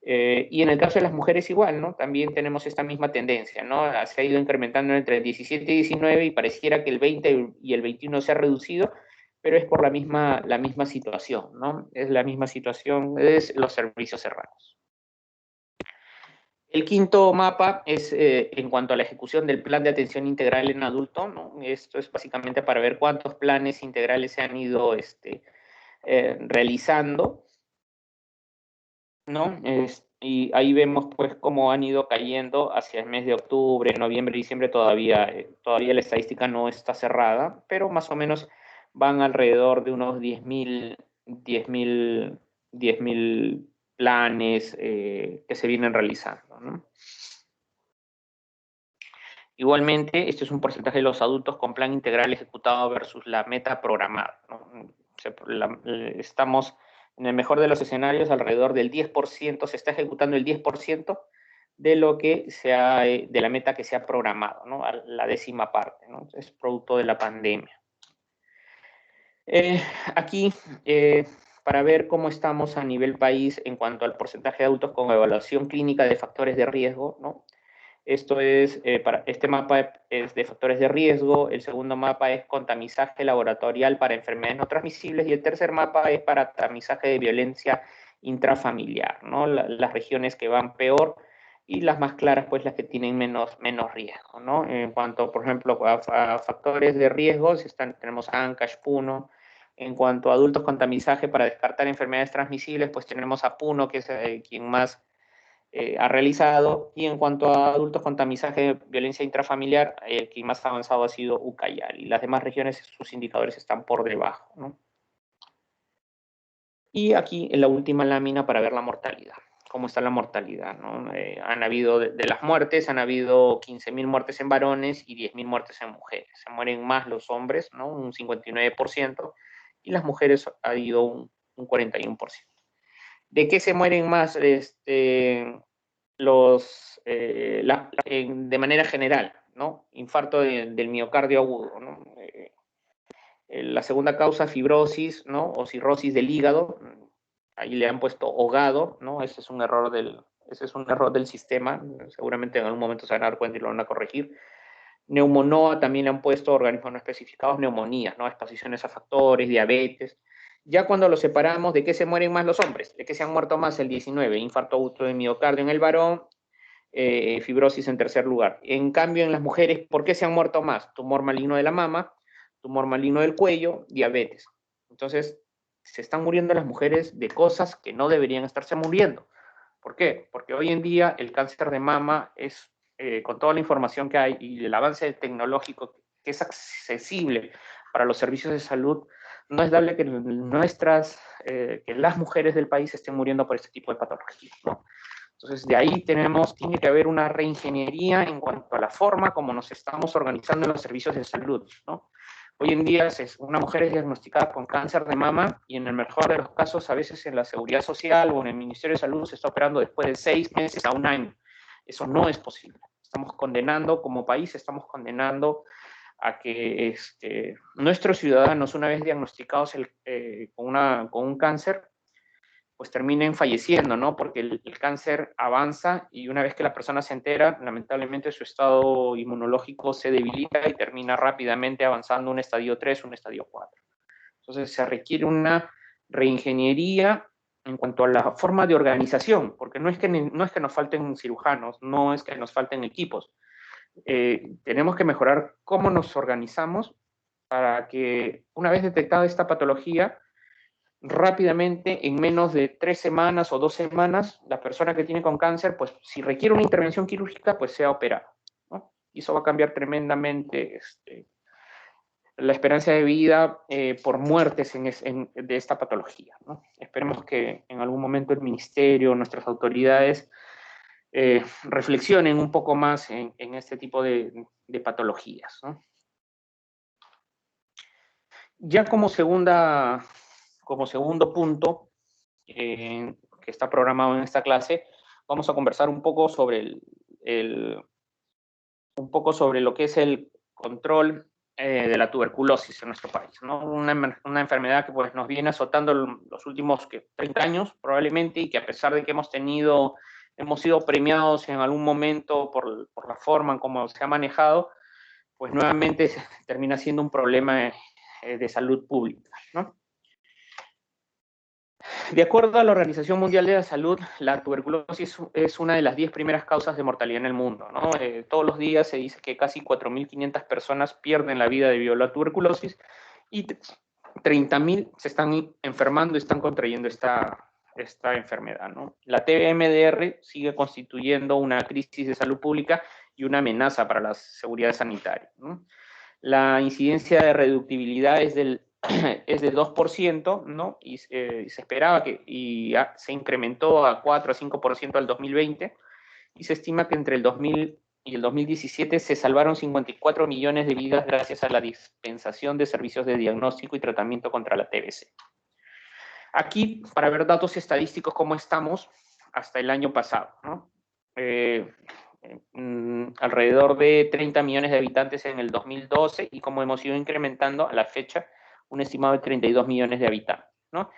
S1: Y en el caso de las mujeres igual, ¿no? También tenemos esta misma tendencia, ¿no? Se ha ido incrementando entre el 17 y 19 y pareciera que el 20 y el 21 se ha reducido, pero es por la misma situación, ¿no? Es la misma situación, es los servicios cerrados. El quinto mapa es en cuanto a la ejecución del plan de atención integral en adulto, ¿no? Esto es básicamente para ver cuántos planes integrales se han ido realizando, ¿no? Y ahí vemos pues cómo han ido cayendo hacia el mes de octubre, noviembre, diciembre, todavía la estadística no está cerrada, pero más o menos van alrededor de unos 10.000 planes que se vienen realizando, ¿no? Igualmente, este es un porcentaje de los adultos con plan integral ejecutado versus la meta programada, ¿no? Estamos en el mejor de los escenarios, alrededor del 10%, se está ejecutando el 10% de lo que de la meta que se ha programado, ¿no? A la décima parte, ¿no? Es producto de la pandemia. Aquí, para ver cómo estamos a nivel país en cuanto al porcentaje de adultos con evaluación clínica de factores de riesgo, ¿no? Esto es, este mapa es de factores de riesgo, el segundo mapa es con tamizaje laboratorial para enfermedades no transmisibles y el tercer mapa es para tamizaje de violencia intrafamiliar, ¿no? Las regiones que van peor y las más claras, pues las que tienen menos riesgo, ¿no? En cuanto, por ejemplo, a factores de riesgo, tenemos Ancash, Puno. En cuanto a adultos con tamizaje para descartar enfermedades transmisibles, pues tenemos a Puno, que es quien más ha realizado, y en cuanto a adultos con tamizaje de violencia intrafamiliar, el que más avanzado ha sido Ucayali. Las demás regiones, sus indicadores están por debajo, ¿no? Y aquí en la última lámina para ver la mortalidad. ¿Cómo está la mortalidad, ¿no? Han habido, de las muertes, han habido 15.000 muertes en varones y 10.000 muertes en mujeres. Se mueren más los hombres, ¿no? Un 59%, y las mujeres ha habido un 41%. ¿De qué se mueren más de manera general, ¿no? Infarto del miocardio agudo, ¿no? La segunda causa, fibrosis, ¿no? O cirrosis del hígado. Ahí le han puesto ahogado, ¿no? Ese es un error del sistema. Seguramente en algún momento se van a dar cuenta y lo van a corregir. Neumonía, también le han puesto organismos no especificados, neumonías, ¿no? Exposiciones a factores, diabetes. Ya cuando lo separamos, ¿de qué se mueren más los hombres? ¿De qué se han muerto más el 19? Infarto agudo de miocardio en el varón, fibrosis en tercer lugar. En cambio, en las mujeres, ¿por qué se han muerto más? Tumor maligno de la mama, tumor maligno del cuello, diabetes. Entonces, se están muriendo las mujeres de cosas que no deberían estarse muriendo. ¿Por qué? Porque hoy en día el cáncer de mama es, con toda la información que hay y el avance tecnológico que es accesible para los servicios de salud, no es dable que que las mujeres del país estén muriendo por este tipo de patologías, ¿no? Entonces, de ahí tiene que haber una reingeniería en cuanto a la forma como nos estamos organizando en los servicios de salud, ¿no? Hoy en día una mujer es diagnosticada con cáncer de mama y en el mejor de los casos, a veces en la Seguridad Social o en el Ministerio de Salud se está operando después de 6 meses a un año. Eso no es posible. Estamos condenando, como país, estamos condenando a que nuestros ciudadanos, una vez diagnosticados con un cáncer, pues terminen falleciendo, ¿no? Porque el cáncer avanza y una vez que la persona se entera, lamentablemente su estado inmunológico se debilita y termina rápidamente avanzando a un estadio 3, un estadio 4. Entonces se requiere una reingeniería en cuanto a la forma de organización, porque no es que nos falten cirujanos, no es que nos falten equipos. Tenemos que mejorar cómo nos organizamos para que una vez detectada esta patología, rápidamente, en menos de 3 semanas o 2 semanas, la persona que tiene con cáncer, pues si requiere una intervención quirúrgica, pues sea operada, ¿no? Y eso va a cambiar tremendamente la esperanza de vida por muertes de esta patología, ¿no? Esperemos que en algún momento el ministerio, nuestras autoridades, reflexionen un poco más en este tipo de patologías, ¿no? Ya como segundo punto que está programado en esta clase, vamos a conversar un poco sobre lo que es el control de la tuberculosis en nuestro país, ¿no? Una enfermedad que pues, nos viene azotando los últimos 30 años probablemente, y que a pesar de que hemos sido premiados en algún momento por la forma en cómo se ha manejado, pues nuevamente termina siendo un problema de salud pública, ¿no? De acuerdo a la Organización Mundial de la Salud, la tuberculosis es una de las 10 primeras causas de mortalidad en el mundo, ¿no? Todos los días se dice que casi 4.500 personas pierden la vida debido a la tuberculosis y 30.000 se están enfermando y están contrayendo esta enfermedad, ¿no? La TBMDR sigue constituyendo una crisis de salud pública y una amenaza para la seguridad sanitaria, ¿no? La incidencia de reductibilidad es del 2%, ¿no? Y se esperaba se incrementó a 4 a 5% al 2020, y se estima que entre el 2000 y el 2017 se salvaron 54 millones de vidas gracias a la dispensación de servicios de diagnóstico y tratamiento contra la TBC. Aquí, para ver datos estadísticos, cómo estamos hasta el año pasado, ¿no? Alrededor de 30 millones de habitantes en el 2012, y como hemos ido incrementando a la fecha, un estimado de 32 millones de habitantes, ¿no?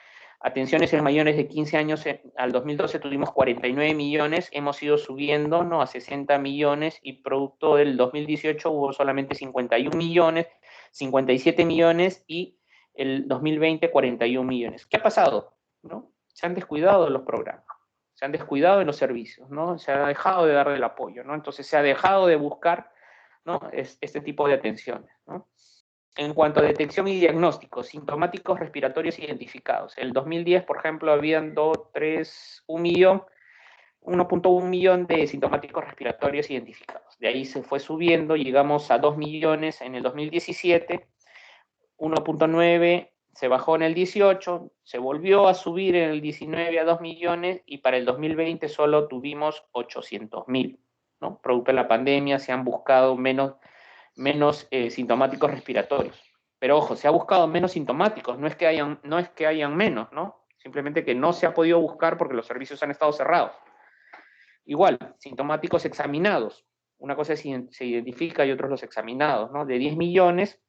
S1: Atenciones en mayores de 15 años, al 2012 tuvimos 49 millones, hemos ido subiendo, ¿no?, a 60 millones, y producto del 2018 hubo solamente 51 millones, 57 millones, y el 2020 41 millones. ¿Qué ha pasado? ¿No? Se han descuidado los programas, se han descuidado en los servicios, ¿no? Se ha dejado de darle el apoyo, ¿no? Entonces se ha dejado de buscar, ¿no?, este tipo de atenciones, ¿no? En cuanto a detección y diagnóstico, sintomáticos respiratorios identificados. En el 2010, por ejemplo, habían 1.1 millón de sintomáticos respiratorios identificados. De ahí se fue subiendo, llegamos a 2 millones en el 2017, 1.9 se bajó en el 18, se volvió a subir en el 19 a 2 millones, y para el 2020 solo tuvimos 800.000, ¿no? Producto de la pandemia se han buscado menos sintomáticos respiratorios. Pero ojo, se ha buscado menos sintomáticos, no es que hayan menos, ¿no? Simplemente que no se ha podido buscar porque los servicios han estado cerrados. Igual, sintomáticos examinados. Una cosa se identifica y otros los examinados, ¿no? De 10 millones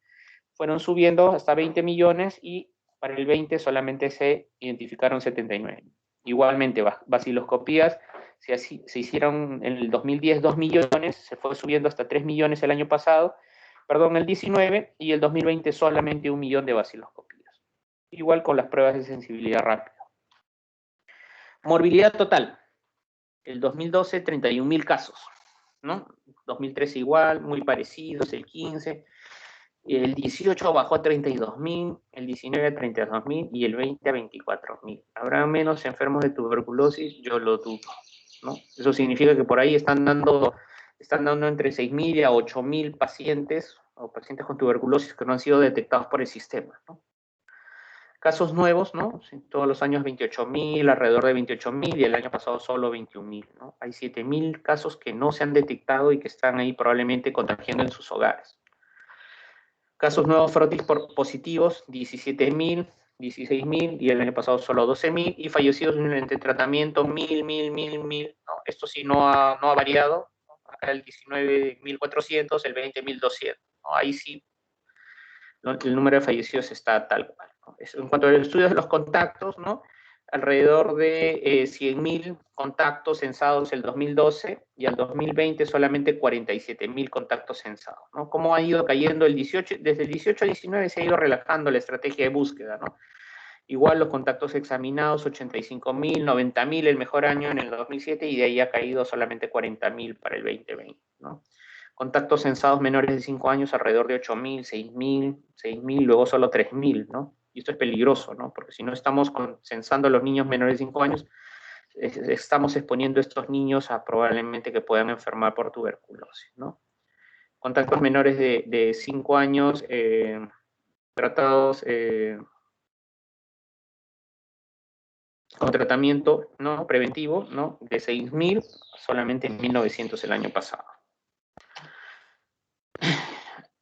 S1: fueron subiendo hasta 20 millones, y para el 20 solamente se identificaron 79. Igualmente, vaciloscopías se hicieron en el 2010 2 millones, se fue subiendo hasta 3 millones el año pasado, el 19, y el 2020 solamente 1 millón de vaciloscopías. Igual con las pruebas de sensibilidad rápida. Morbilidad total. El 2012, 31.000 casos, ¿no? 2013 igual, muy parecidos, el 15. El 18 bajó a 32.000, el 19 a 32.000 y el 20 a 24.000. ¿Habrá menos enfermos de tuberculosis? Yo lo dudo, ¿no? Eso significa que por ahí están dando entre 6.000 a 8.000 pacientes o pacientes con tuberculosis que no han sido detectados por el sistema, ¿no? Casos nuevos, ¿no? Todos los años 28.000, alrededor de 28.000, y el año pasado solo 21.000, ¿no? Hay 7.000 casos que no se han detectado y que están ahí probablemente contagiando en sus hogares. Casos nuevos frotis positivos, 17.000, 16.000, y el año pasado solo 12.000, y fallecidos en tratamiento, 1.000. ¿No? Esto sí no ha variado, ¿no? Acá el 19.400, el 20.200. ¿No? Ahí sí el número de fallecidos está tal cual, ¿no? En cuanto a los estudios de los contactos, ¿no?, alrededor de 100.000 contactos censados el 2012, y al 2020 solamente 47.000 contactos censados, ¿no? ¿Cómo ha ido cayendo desde el 18 al 19 se ha ido relajando la estrategia de búsqueda, ¿no? Igual los contactos examinados, 85.000, 90.000 el mejor año en el 2007, y de ahí ha caído solamente 40.000 para el 2020, ¿no? Contactos censados menores de 5 años, alrededor de 8.000, 6.000, luego solo 3.000, ¿no? Y esto es peligroso, ¿no? Porque si no estamos censando a los niños menores de 5 años, estamos exponiendo a estos niños a probablemente que puedan enfermar por tuberculosis, ¿no? Contactos menores de 5 años tratados con tratamiento, ¿no?, preventivo, ¿no?, de 6.000, solamente 1.900 el año pasado.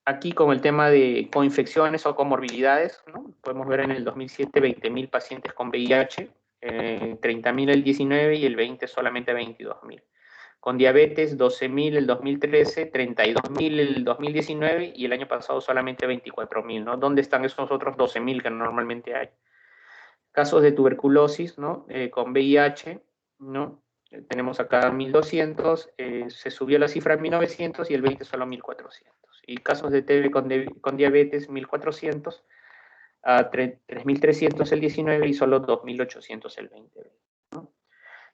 S1: Aquí con el tema de coinfecciones o comorbilidades, ¿no?, podemos ver en el 2007 20.000 pacientes con VIH, 30.000 el 19 y el 20 solamente 22.000. Con diabetes, 12.000 el 2013, 32.000 el 2019 y el año pasado solamente 24.000, ¿no? ¿Dónde están esos otros 12.000 que normalmente hay? Casos de tuberculosis, ¿no? Con VIH, ¿no? Tenemos acá 1.200, se subió la cifra a 1.900 y el 20 solo 1.400. Y casos de TB con diabetes, 1.400, a 3.300 el 19 y solo 2.800 el 20. ¿no?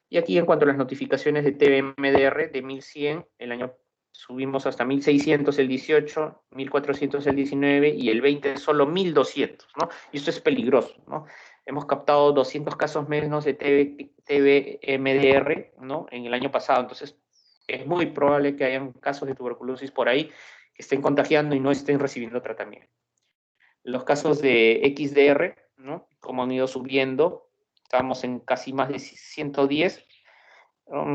S1: Y aquí en cuanto a las notificaciones de TB-MDR, de 1.100, el año subimos hasta 1.600 el 18, 1.400 el 19 y el 20 solo 1.200, ¿no? Y esto es peligroso, ¿no? Hemos captado 200 casos menos de TB-MDR, ¿no?, en el año pasado. Entonces, es muy probable que hayan casos de tuberculosis por ahí que estén contagiando y no estén recibiendo tratamiento. Los casos de XDR, ¿no?, como han ido subiendo, estamos en casi más de 110,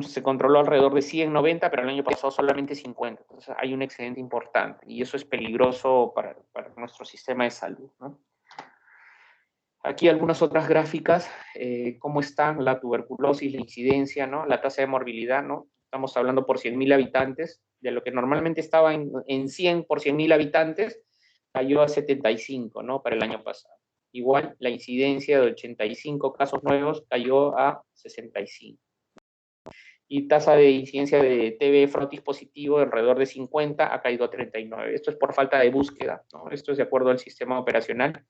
S1: se controló alrededor de 100, 90, pero el año pasado solamente 50. Entonces hay un excedente importante y eso es peligroso para nuestro sistema de salud, ¿no? Aquí algunas otras gráficas, cómo están la tuberculosis, la incidencia, ¿no?, la tasa de morbilidad, ¿no? Estamos hablando por 100.000 habitantes, de lo que normalmente estaba en 100 por 100.000 habitantes, cayó a 75, ¿no?, para el año pasado. Igual, la incidencia de 85 casos nuevos cayó a 65. Y tasa de incidencia de TB frotis positivo de alrededor de 50 ha caído a 39. Esto es por falta de búsqueda, ¿no? Esto es de acuerdo al sistema operacional.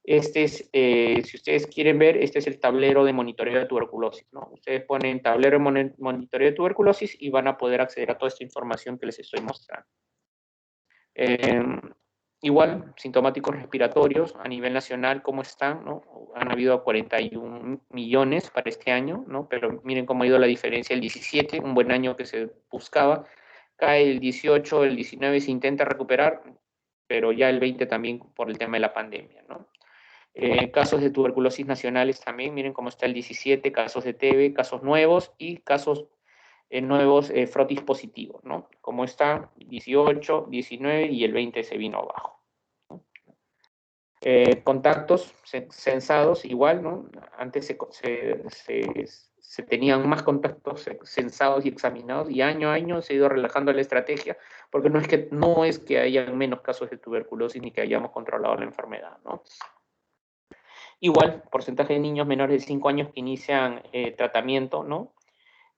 S1: Este es, si ustedes quieren ver, este es el tablero de monitoreo de tuberculosis, ¿no? Ustedes ponen tablero de monitoreo de tuberculosis y van a poder acceder a toda esta información que les estoy mostrando. Igual, sintomáticos respiratorios a nivel nacional, ¿cómo están? ¿no? Han habido 41 millones para este año, ¿no? Pero miren cómo ha ido la diferencia. El 17, un buen año que se buscaba, cae el 18, el 19 se intenta recuperar, pero ya el 20 también por el tema de la pandemia, ¿no? Casos de tuberculosis nacionales también, miren cómo está el 17, casos de TB, casos nuevos y casos nuevos frotis positivos, ¿no? Como está 18, 19 y el 20 se vino abajo. ¿no? Contactos censados igual, ¿no? Antes se tenían más contactos censados y examinados y año a año se ha ido relajando la estrategia porque no es que haya menos casos de tuberculosis ni que hayamos controlado la enfermedad, ¿no? Igual, porcentaje de niños menores de 5 años que inician tratamiento, ¿no?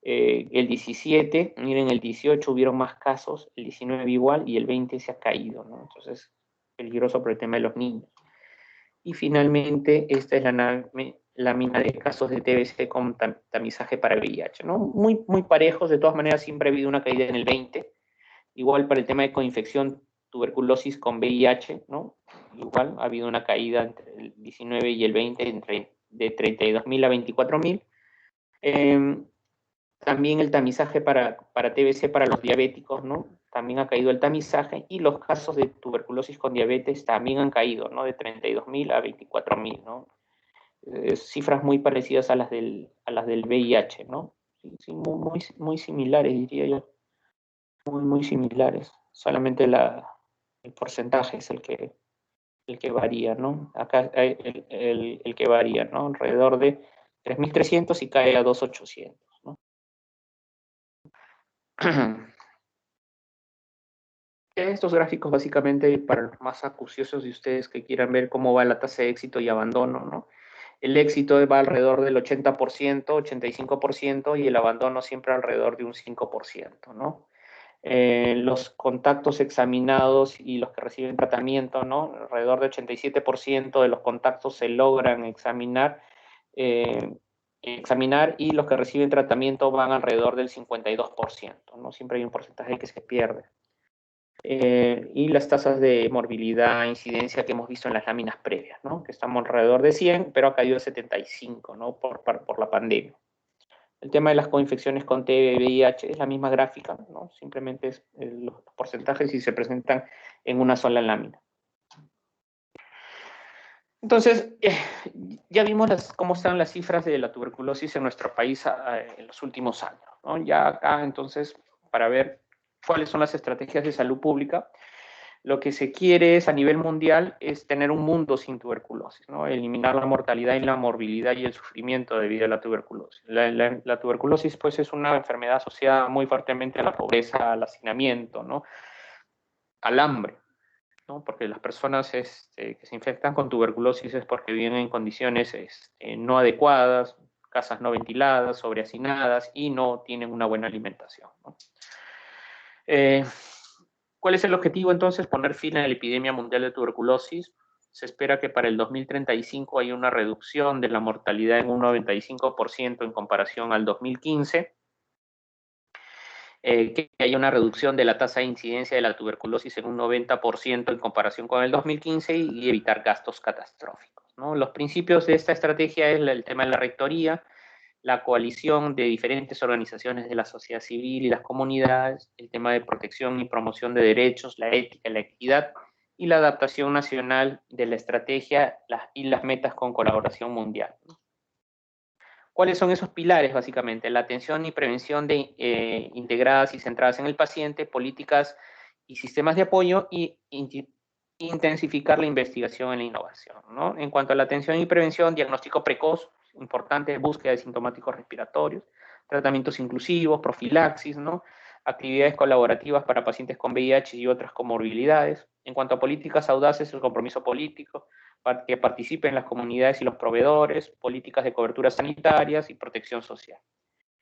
S1: El 17, miren, el 18 hubieron más casos, el 19 igual y el 20 se ha caído, ¿no? Entonces, peligroso por el tema de los niños. Y finalmente, esta es la lámina de casos de TBC con tamizaje para VIH, ¿no? Muy, muy parejos, de todas maneras siempre ha habido una caída en el 20. Igual para el tema de coinfección, tuberculosis con VIH, ¿no? Igual ha habido una caída entre el 19 y el 20 de 32.000 a 24.000. También el tamizaje para TBC para los diabéticos, ¿no? También ha caído el tamizaje y los casos de tuberculosis con diabetes también han caído, ¿no? De 32.000 a 24.000, ¿no? Cifras muy parecidas a las del VIH, ¿no? Sí, muy, muy similares, diría yo. Muy, muy similares. Solamente el porcentaje es el que varía, ¿no? Acá el que varía, ¿no? Alrededor de 3.300 y cae a 2.800, ¿no? Estos gráficos básicamente para los más acuciosos de ustedes que quieran ver cómo va la tasa de éxito y abandono, ¿no? El éxito va alrededor del 80%, 85% y el abandono siempre alrededor de un 5%, ¿no? Los contactos examinados y los que reciben tratamiento, ¿no? Alrededor del 87% de los contactos se logran examinar y los que reciben tratamiento van alrededor del 52%, ¿no? Siempre hay un porcentaje que se pierde. y las tasas de morbilidad e incidencia que hemos visto en las láminas previas, ¿no? Que estamos alrededor de 100, pero ha caído a 75, ¿no? Por la pandemia. El tema de las coinfecciones con TB, VIH es la misma gráfica, ¿no? Simplemente es los porcentajes y se presentan en una sola lámina. Entonces, ya vimos cómo están las cifras de la tuberculosis en nuestro país en los últimos años, ¿no? Ya acá, entonces, para ver cuáles son las estrategias de salud pública, lo que se quiere es, a nivel mundial, es tener un mundo sin tuberculosis, ¿no? Eliminar la mortalidad y la morbilidad y el sufrimiento debido a la tuberculosis. La tuberculosis, pues, es una enfermedad asociada muy fuertemente a la pobreza, al hacinamiento, ¿no? Al hambre, ¿no? Porque las personas que se infectan con tuberculosis es porque viven en condiciones no adecuadas, casas no ventiladas, sobrehacinadas y no tienen una buena alimentación, ¿no? ¿Cuál es el objetivo entonces? Poner fin a la epidemia mundial de tuberculosis. Se espera que para el 2035 haya una reducción de la mortalidad en un 95% en comparación al 2015. Que haya una reducción de la tasa de incidencia de la tuberculosis en un 90% en comparación con el 2015 y evitar gastos catastróficos, ¿no? Los principios de esta estrategia es el tema de la rectoría, la coalición de diferentes organizaciones de la sociedad civil y las comunidades, el tema de protección y promoción de derechos, la ética, la equidad y la adaptación nacional de la estrategia y las metas con colaboración mundial, ¿no? ¿Cuáles son esos pilares, básicamente? La atención y prevención integradas y centradas en el paciente, políticas y sistemas de apoyo y intensificar la investigación y la innovación, ¿no? En cuanto a la atención y prevención, diagnóstico precoz, importante, búsqueda de sintomáticos respiratorios, tratamientos inclusivos, profilaxis, ¿no? Actividades colaborativas para pacientes con VIH y otras comorbilidades. En cuanto a políticas audaces, el compromiso político, para que participen las comunidades y los proveedores, políticas de cobertura sanitarias y protección social.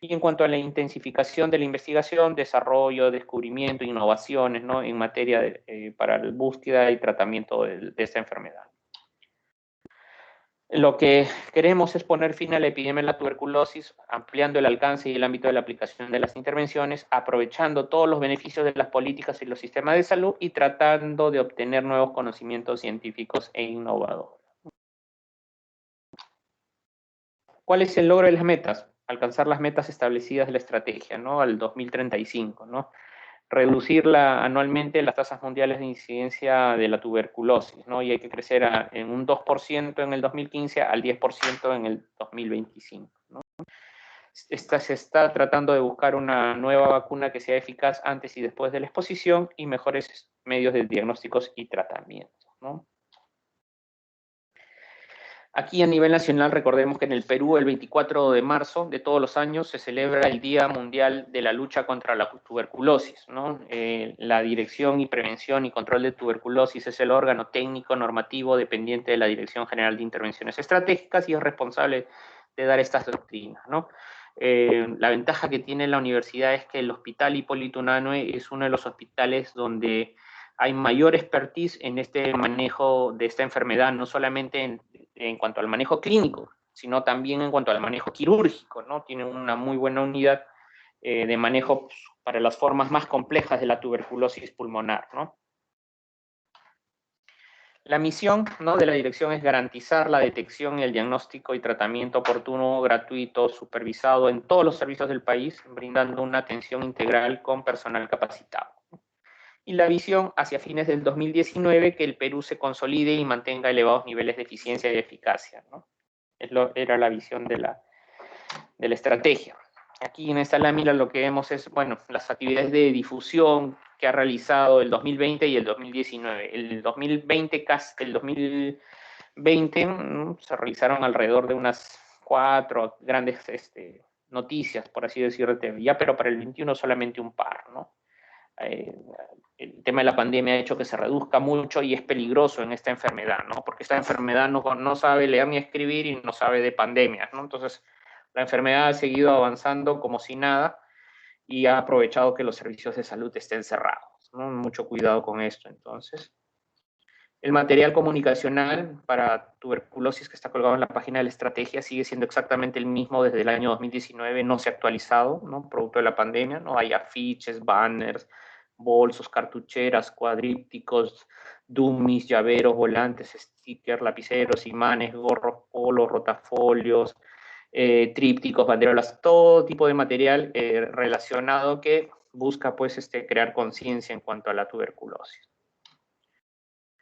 S1: Y en cuanto a la intensificación de la investigación, desarrollo, descubrimiento, innovaciones, ¿no? En materia para la búsqueda y tratamiento de esta enfermedad. Lo que queremos es poner fin a la epidemia de la tuberculosis, ampliando el alcance y el ámbito de la aplicación de las intervenciones, aprovechando todos los beneficios de las políticas y los sistemas de salud y tratando de obtener nuevos conocimientos científicos e innovadores. ¿Cuál es el logro de las metas? Alcanzar las metas establecidas de la estrategia, ¿no? Al 2035, ¿no? Reducirla anualmente las tasas mundiales de incidencia de la tuberculosis, ¿no? Y hay que crecer en un 2% en el 2015 al 10% en el 2025, ¿no? Se está tratando de buscar una nueva vacuna que sea eficaz antes y después de la exposición y mejores medios de diagnósticos y tratamientos, ¿no? Aquí a nivel nacional, recordemos que en el Perú el 24 de marzo de todos los años se celebra el Día Mundial de la Lucha contra la Tuberculosis, ¿no? La Dirección y Prevención y Control de Tuberculosis es el órgano técnico normativo dependiente de la Dirección General de Intervenciones Estratégicas y es responsable de dar estas doctrinas, ¿no? La ventaja que tiene la universidad es que el Hospital Hipólito Unanue es uno de los hospitales donde hay mayor expertise en este manejo de esta enfermedad, no solamente en cuanto al manejo clínico, sino también en cuanto al manejo quirúrgico, ¿no? Tiene una muy buena unidad de manejo para las formas más complejas de la tuberculosis pulmonar, ¿no? La misión, ¿no?, de la dirección es garantizar la detección, el diagnóstico y tratamiento oportuno, gratuito, supervisado en todos los servicios del país, brindando una atención integral con personal capacitado. Y la visión hacia fines del 2019 que el Perú se consolide y mantenga elevados niveles de eficiencia y eficacia, ¿no? Era la visión de la estrategia. Aquí en esta lámina lo que vemos es, bueno, las actividades de difusión que ha realizado el 2020 y el 2019. El 2020 se realizaron alrededor de unas 4 grandes noticias, por así decirlo, ya, pero para el 21 solamente un par, ¿no? El tema de la pandemia ha hecho que se reduzca mucho y es peligroso en esta enfermedad, ¿no? Porque esta enfermedad no sabe leer ni escribir y no sabe de pandemias, ¿no? Entonces, la enfermedad ha seguido avanzando como si nada y ha aprovechado que los servicios de salud estén cerrados, ¿no? Mucho cuidado con esto, entonces. El material comunicacional para tuberculosis que está colgado en la página de la estrategia sigue siendo exactamente el mismo desde el año 2019, no se ha actualizado, ¿no? Producto de la pandemia, ¿no? Hay afiches, banners, bolsos, cartucheras, cuadrípticos, dummies, llaveros, volantes, stickers, lapiceros, imanes, gorros, polos, rotafolios, trípticos, banderolas, todo tipo de material relacionado que busca pues, crear conciencia en cuanto a la tuberculosis.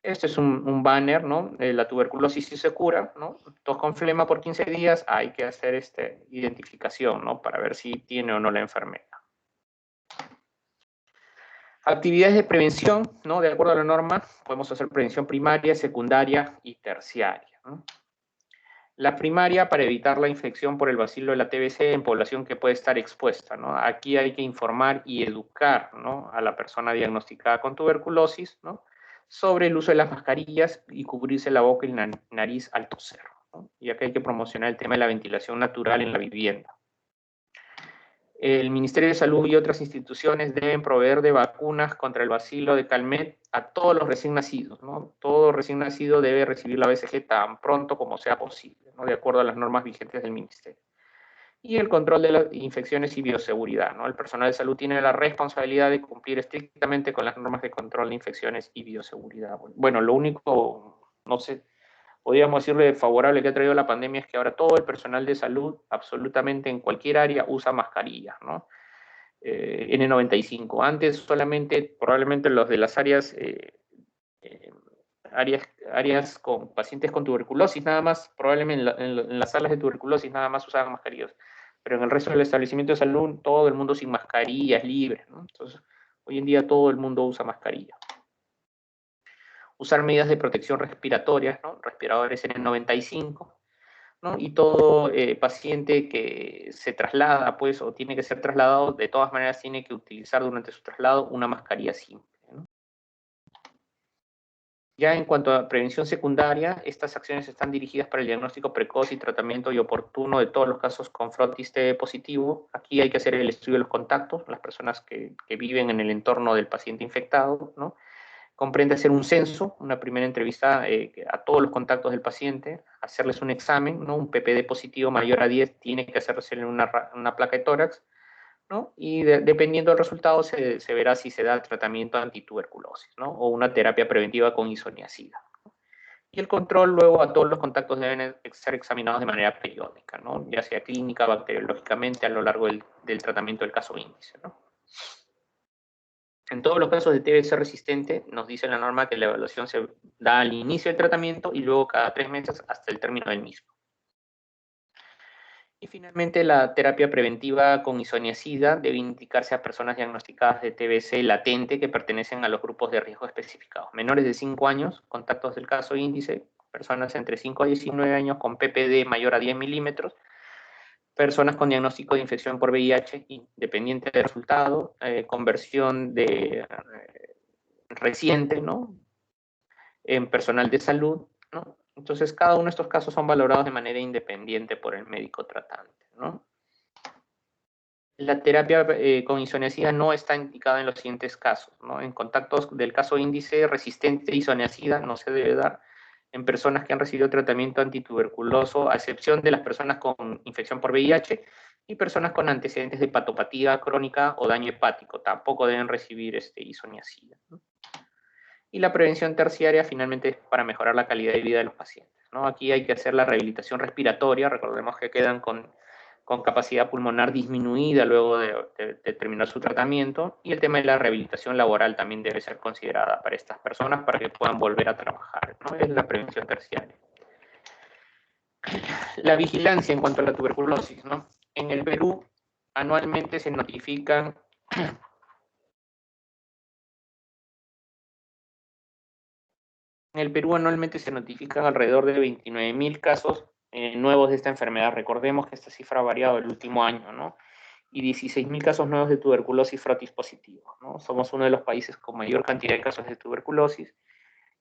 S1: Este es un banner, ¿no? La tuberculosis sí se cura, ¿no? Tos con flema por 15 días, hay que hacer identificación, ¿no? Para ver si tiene o no la enfermedad. Actividades de prevención, ¿no? De acuerdo a la norma, podemos hacer prevención primaria, secundaria y terciaria, ¿no? La primaria para evitar la infección por el bacilo de la TBC en población que puede estar expuesta, ¿no? Aquí hay que informar y educar, ¿no? A la persona diagnosticada con tuberculosis, ¿no? Sobre el uso de las mascarillas y cubrirse la boca y la nariz al toser, ¿no? Y acá hay que promocionar el tema de la ventilación natural en la vivienda. El Ministerio de Salud y otras instituciones deben proveer de vacunas contra el bacilo de Calmet a todos los recién nacidos, ¿no? Todo recién nacido debe recibir la BCG tan pronto como sea posible, ¿no? De acuerdo a las normas vigentes del Ministerio. Y el control de las infecciones y bioseguridad, ¿no? El personal de salud tiene la responsabilidad de cumplir estrictamente con las normas de control de infecciones y bioseguridad. Bueno, lo único, no sé, podríamos decirle favorable que ha traído la pandemia es que ahora todo el personal de salud, absolutamente en cualquier área, usa mascarillas, ¿no? N95. Antes solamente, probablemente los de las áreas, áreas con pacientes con tuberculosis, nada más, probablemente en las salas de tuberculosis nada más usaban mascarillas, pero en el resto del establecimiento de salud, todo el mundo sin mascarillas, libre, ¿no? Entonces, hoy en día todo el mundo usa mascarilla. Usar medidas de protección respiratoria, ¿no? Respiradores N95, ¿no? Y todo paciente que se traslada, pues, o tiene que ser trasladado, de todas maneras tiene que utilizar durante su traslado una mascarilla simple, ¿no? Ya en cuanto a prevención secundaria, estas acciones están dirigidas para el diagnóstico precoz y tratamiento y oportuno de todos los casos con frotis TB positivo. Aquí hay que hacer el estudio de los contactos, las personas que viven en el entorno del paciente infectado, ¿no? Comprende hacer un censo, una primera entrevista a todos los contactos del paciente, hacerles un examen, ¿no? Un PPD positivo mayor a 10 tiene que hacerse una placa de tórax, ¿no? Y dependiendo del resultado se verá si se da el tratamiento antituberculosis, ¿no? O una terapia preventiva con isoniazida. Y el control luego a todos los contactos deben ser examinados de manera periódica, ¿no? Ya sea clínica, bacteriológicamente, a lo largo del tratamiento del caso índice, ¿no? En todos los casos de TBC resistente, nos dice la norma que la evaluación se da al inicio del tratamiento y luego cada 3 meses hasta el término del mismo. Y finalmente, la terapia preventiva con isoniazida debe indicarse a personas diagnosticadas de TBC latente que pertenecen a los grupos de riesgo especificados. Menores de 5 años, contactos del caso índice, personas entre 5 a 19 años con PPD mayor a 10 milímetros, personas con diagnóstico de infección por VIH independiente del resultado, conversión reciente, ¿no? En personal de salud, ¿no? Entonces, cada uno de estos casos son valorados de manera independiente por el médico tratante, ¿no? La terapia con isoniazida no está indicada en los siguientes casos, ¿no? En contactos del caso índice resistente a isoniazida no se debe dar en personas que han recibido tratamiento antituberculoso, a excepción de las personas con infección por VIH y personas con antecedentes de hepatopatía crónica o daño hepático. Tampoco deben recibir isoniazida, ¿no? Y la prevención terciaria finalmente es para mejorar la calidad de vida de los pacientes, ¿no? Aquí hay que hacer la rehabilitación respiratoria, recordemos que quedan con capacidad pulmonar disminuida luego de terminar su tratamiento, y el tema de la rehabilitación laboral también debe ser considerada para estas personas para que puedan volver a trabajar, ¿no? Es la prevención terciaria. La vigilancia en cuanto a la tuberculosis, ¿no? En el Perú anualmente se notifican alrededor de 29.000 casos nuevos de esta enfermedad. Recordemos que esta cifra ha variado el último año, ¿no? Y 16.000 casos nuevos de tuberculosis frotis positivos, ¿no? Somos uno de los países con mayor cantidad de casos de tuberculosis.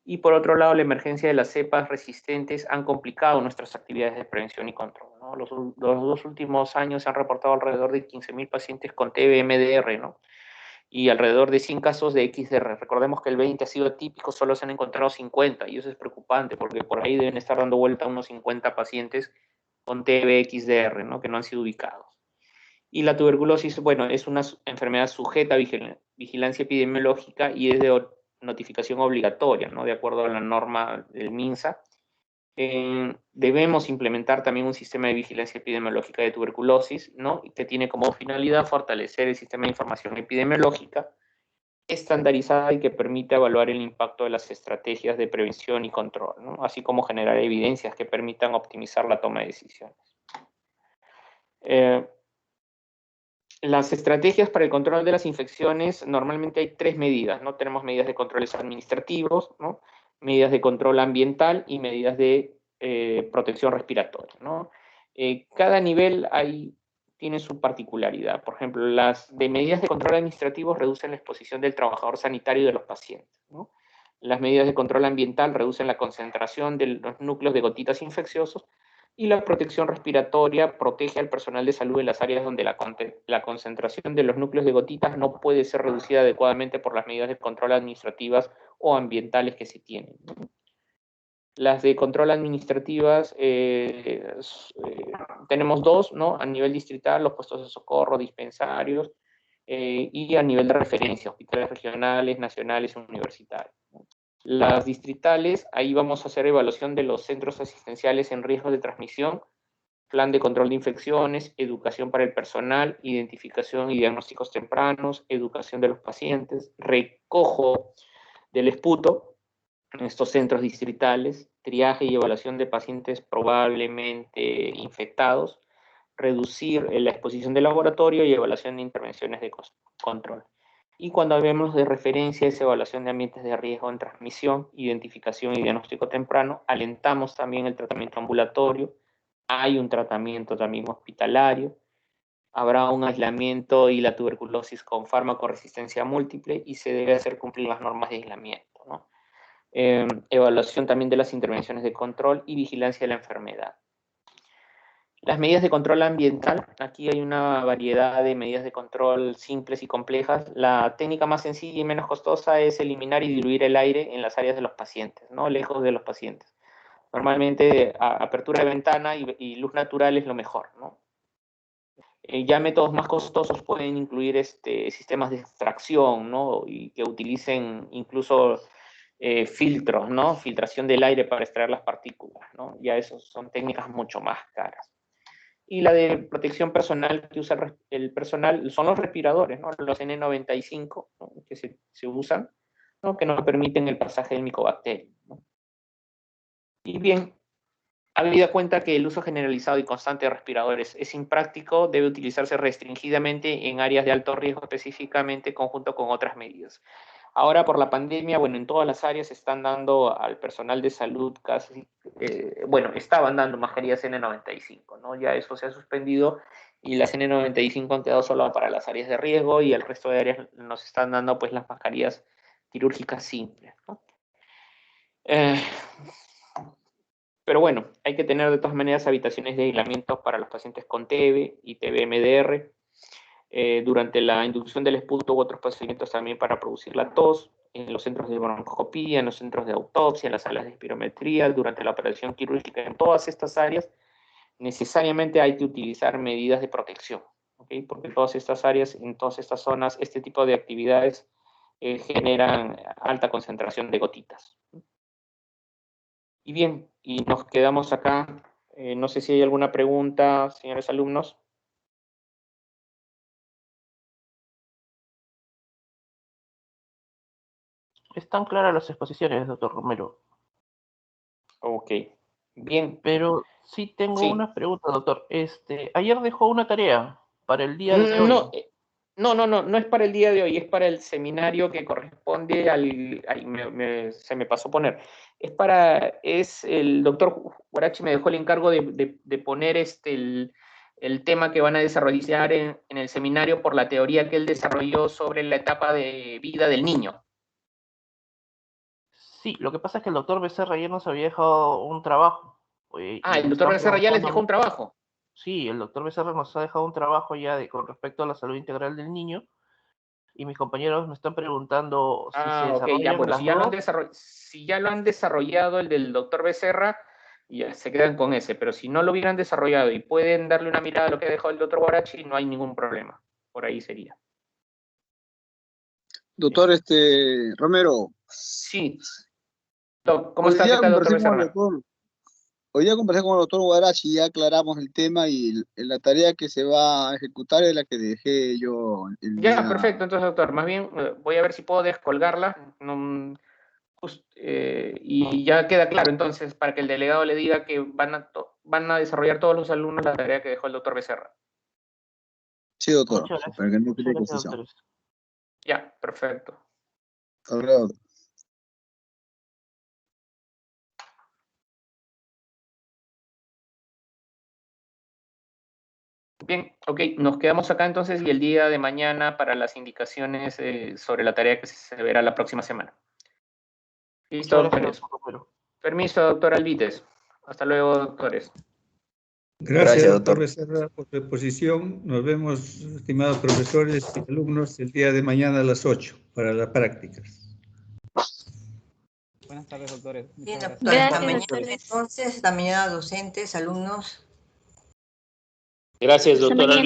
S1: Y por otro lado, la emergencia de las cepas resistentes han complicado nuestras actividades de prevención y control, ¿no? Los 2 últimos años se han reportado alrededor de 15.000 pacientes con TB-MDR, ¿no? Y alrededor de 100 casos de XDR. Recordemos que el 20 ha sido típico, solo se han encontrado 50, y eso es preocupante, porque por ahí deben estar dando vuelta unos 50 pacientes con TB-XDR, ¿no? Que no han sido ubicados. Y la tuberculosis, bueno, es una enfermedad sujeta vigilancia epidemiológica y es de notificación obligatoria, ¿no? De acuerdo a la norma del MINSA. Debemos implementar también un sistema de vigilancia epidemiológica de tuberculosis, ¿no? Que tiene como finalidad fortalecer el sistema de información epidemiológica estandarizada y que permita evaluar el impacto de las estrategias de prevención y control, ¿no? Así como generar evidencias que permitan optimizar la toma de decisiones. Las estrategias para el control de las infecciones, normalmente hay 3 medidas, ¿no? Tenemos medidas de controles administrativos, ¿no? Medidas de control ambiental y medidas de protección respiratoria, ¿no? Cada nivel tiene su particularidad. Por ejemplo, las de medidas de control administrativo reducen la exposición del trabajador sanitario y de los pacientes, ¿no? Las medidas de control ambiental reducen la concentración de los núcleos de gotitas infecciosos y la protección respiratoria protege al personal de salud en las áreas donde la concentración de los núcleos de gotitas no puede ser reducida adecuadamente por las medidas de control administrativas o ambientales que se tienen. Las de control administrativas, tenemos 2, ¿no? A nivel distrital, los puestos de socorro, dispensarios, y a nivel de referencia, hospitales regionales, nacionales y universitarios. Las distritales, ahí vamos a hacer evaluación de los centros asistenciales en riesgo de transmisión, plan de control de infecciones, educación para el personal, identificación y diagnósticos tempranos, educación de los pacientes, recojo del esputo en estos centros distritales, triaje y evaluación de pacientes probablemente infectados, reducir la exposición del laboratorio y evaluación de intervenciones de control. Y cuando hablemos de referencia, es evaluación de ambientes de riesgo en transmisión, identificación y diagnóstico temprano, alentamos también el tratamiento ambulatorio, hay un tratamiento también hospitalario, habrá un aislamiento y la tuberculosis con fármaco resistencia múltiple y se debe hacer cumplir las normas de aislamiento, ¿no? Evaluación también de las intervenciones de control y vigilancia de la enfermedad. Las medidas de control ambiental, aquí hay una variedad de medidas de control simples y complejas. La técnica más sencilla y menos costosa es eliminar y diluir el aire en las áreas de los pacientes, ¿no? Lejos de los pacientes. Normalmente apertura de ventana y luz natural es lo mejor, ¿no? Ya métodos más costosos pueden incluir sistemas de extracción, ¿no? Y que utilicen incluso filtros, ¿no? Filtración del aire para extraer las partículas, ¿no? Ya eso son técnicas mucho más caras. Y la de protección personal que usa el personal son los respiradores, ¿no? Los N95, ¿no? Que se usan, ¿no? Que no permiten el pasaje del micobacterio, ¿no? Y bien, habida cuenta que el uso generalizado y constante de respiradores es impráctico, debe utilizarse restringidamente en áreas de alto riesgo, específicamente conjunto con otras medidas. Ahora por la pandemia, bueno, en todas las áreas están dando al personal de salud casi, bueno, estaban dando mascarillas N95, ¿no? Ya eso se ha suspendido y las N95 han quedado solo para las áreas de riesgo y el resto de áreas nos están dando pues las mascarillas quirúrgicas simples, ¿no? Pero bueno, hay que tener de todas maneras habitaciones de aislamiento para los pacientes con TB y TB-MDR, durante la inducción del esputo u otros procedimientos también para producir la tos, en los centros de broncoscopía, en los centros de autopsia, en las salas de espirometría, durante la operación quirúrgica, en todas estas áreas, necesariamente hay que utilizar medidas de protección, ¿okay? Porque en todas estas áreas, en todas estas zonas, este tipo de actividades generan alta concentración de gotitas. Y bien, y nos quedamos acá. No sé si hay alguna pregunta, señores alumnos.
S2: Están claras las exposiciones, doctor Romero.
S1: Ok, bien.
S2: Pero sí tengo
S1: Sí.
S2: una pregunta, doctor. Ayer dejó una tarea para el día de hoy.
S1: No es para el día de hoy, es para el seminario que corresponde al... se me pasó poner. Es el doctor Guarachi me dejó el encargo de poner el tema que van a desarrollar en el seminario por la teoría que él desarrolló sobre la etapa de vida del niño.
S2: Sí, lo que pasa es que el doctor Becerra ayer nos había dejado un trabajo. Y
S1: El
S2: me
S1: doctor
S2: están
S1: Becerra ya les
S2: preguntando.
S1: dejó un trabajo.
S2: Sí, el doctor Becerra nos ha dejado un trabajo ya con respecto a la salud integral del niño. Y mis compañeros me están preguntando si se
S1: Ok, ya,
S2: desarrollan
S1: bueno,
S2: las dos.
S1: si ya lo han desarrollado el del doctor Becerra, ya se quedan con ese, pero si no lo hubieran desarrollado y pueden darle una mirada a lo que dejó el doctor Guarachi, no hay ningún problema. Por ahí sería.
S4: Doctor Romero.
S1: Sí. ¿Cómo
S4: Hoy
S1: está? ¿Qué
S4: día
S1: tal, doctor
S4: conversé con el
S1: Becerra?
S4: doctor. Hoy día conversé con el doctor Guarachi y ya aclaramos el tema y la tarea que se va a ejecutar es la que dejé yo el
S1: Ya,
S4: día.
S1: perfecto. Entonces, doctor, más bien voy a ver si puedo descolgarla. Y ya queda claro, entonces, para que el delegado le diga que van a desarrollar todos los alumnos la tarea que dejó el doctor Becerra.
S4: Sí, doctor,
S2: Muchas gracias.
S4: para que no
S2: Muchas
S4: quede
S2: gracias,
S4: confusión.
S2: doctores.
S1: Ya, perfecto.
S4: Hasta luego.
S1: Bien, ok, nos quedamos acá entonces y el día de mañana para las indicaciones sobre la tarea que se verá la próxima semana. Listo,
S2: Muchas gracias,
S1: doctores.
S2: doctor Romero.
S1: Permiso, doctor Alvites. Hasta luego, doctores.
S5: Gracias, doctor Becerra, por su exposición. Nos vemos, estimados profesores y alumnos, el día de mañana a las 8 para las prácticas.
S6: Buenas tardes, doctores.
S7: Bien,
S6: Muchas
S7: doctor,
S6: gracias.
S7: hasta
S2: Gracias,
S7: mañana.
S2: doctores.
S7: Entonces, hasta mañana docentes, alumnos.
S1: Gracias,
S8: Hasta
S1: doctor
S8: mañana.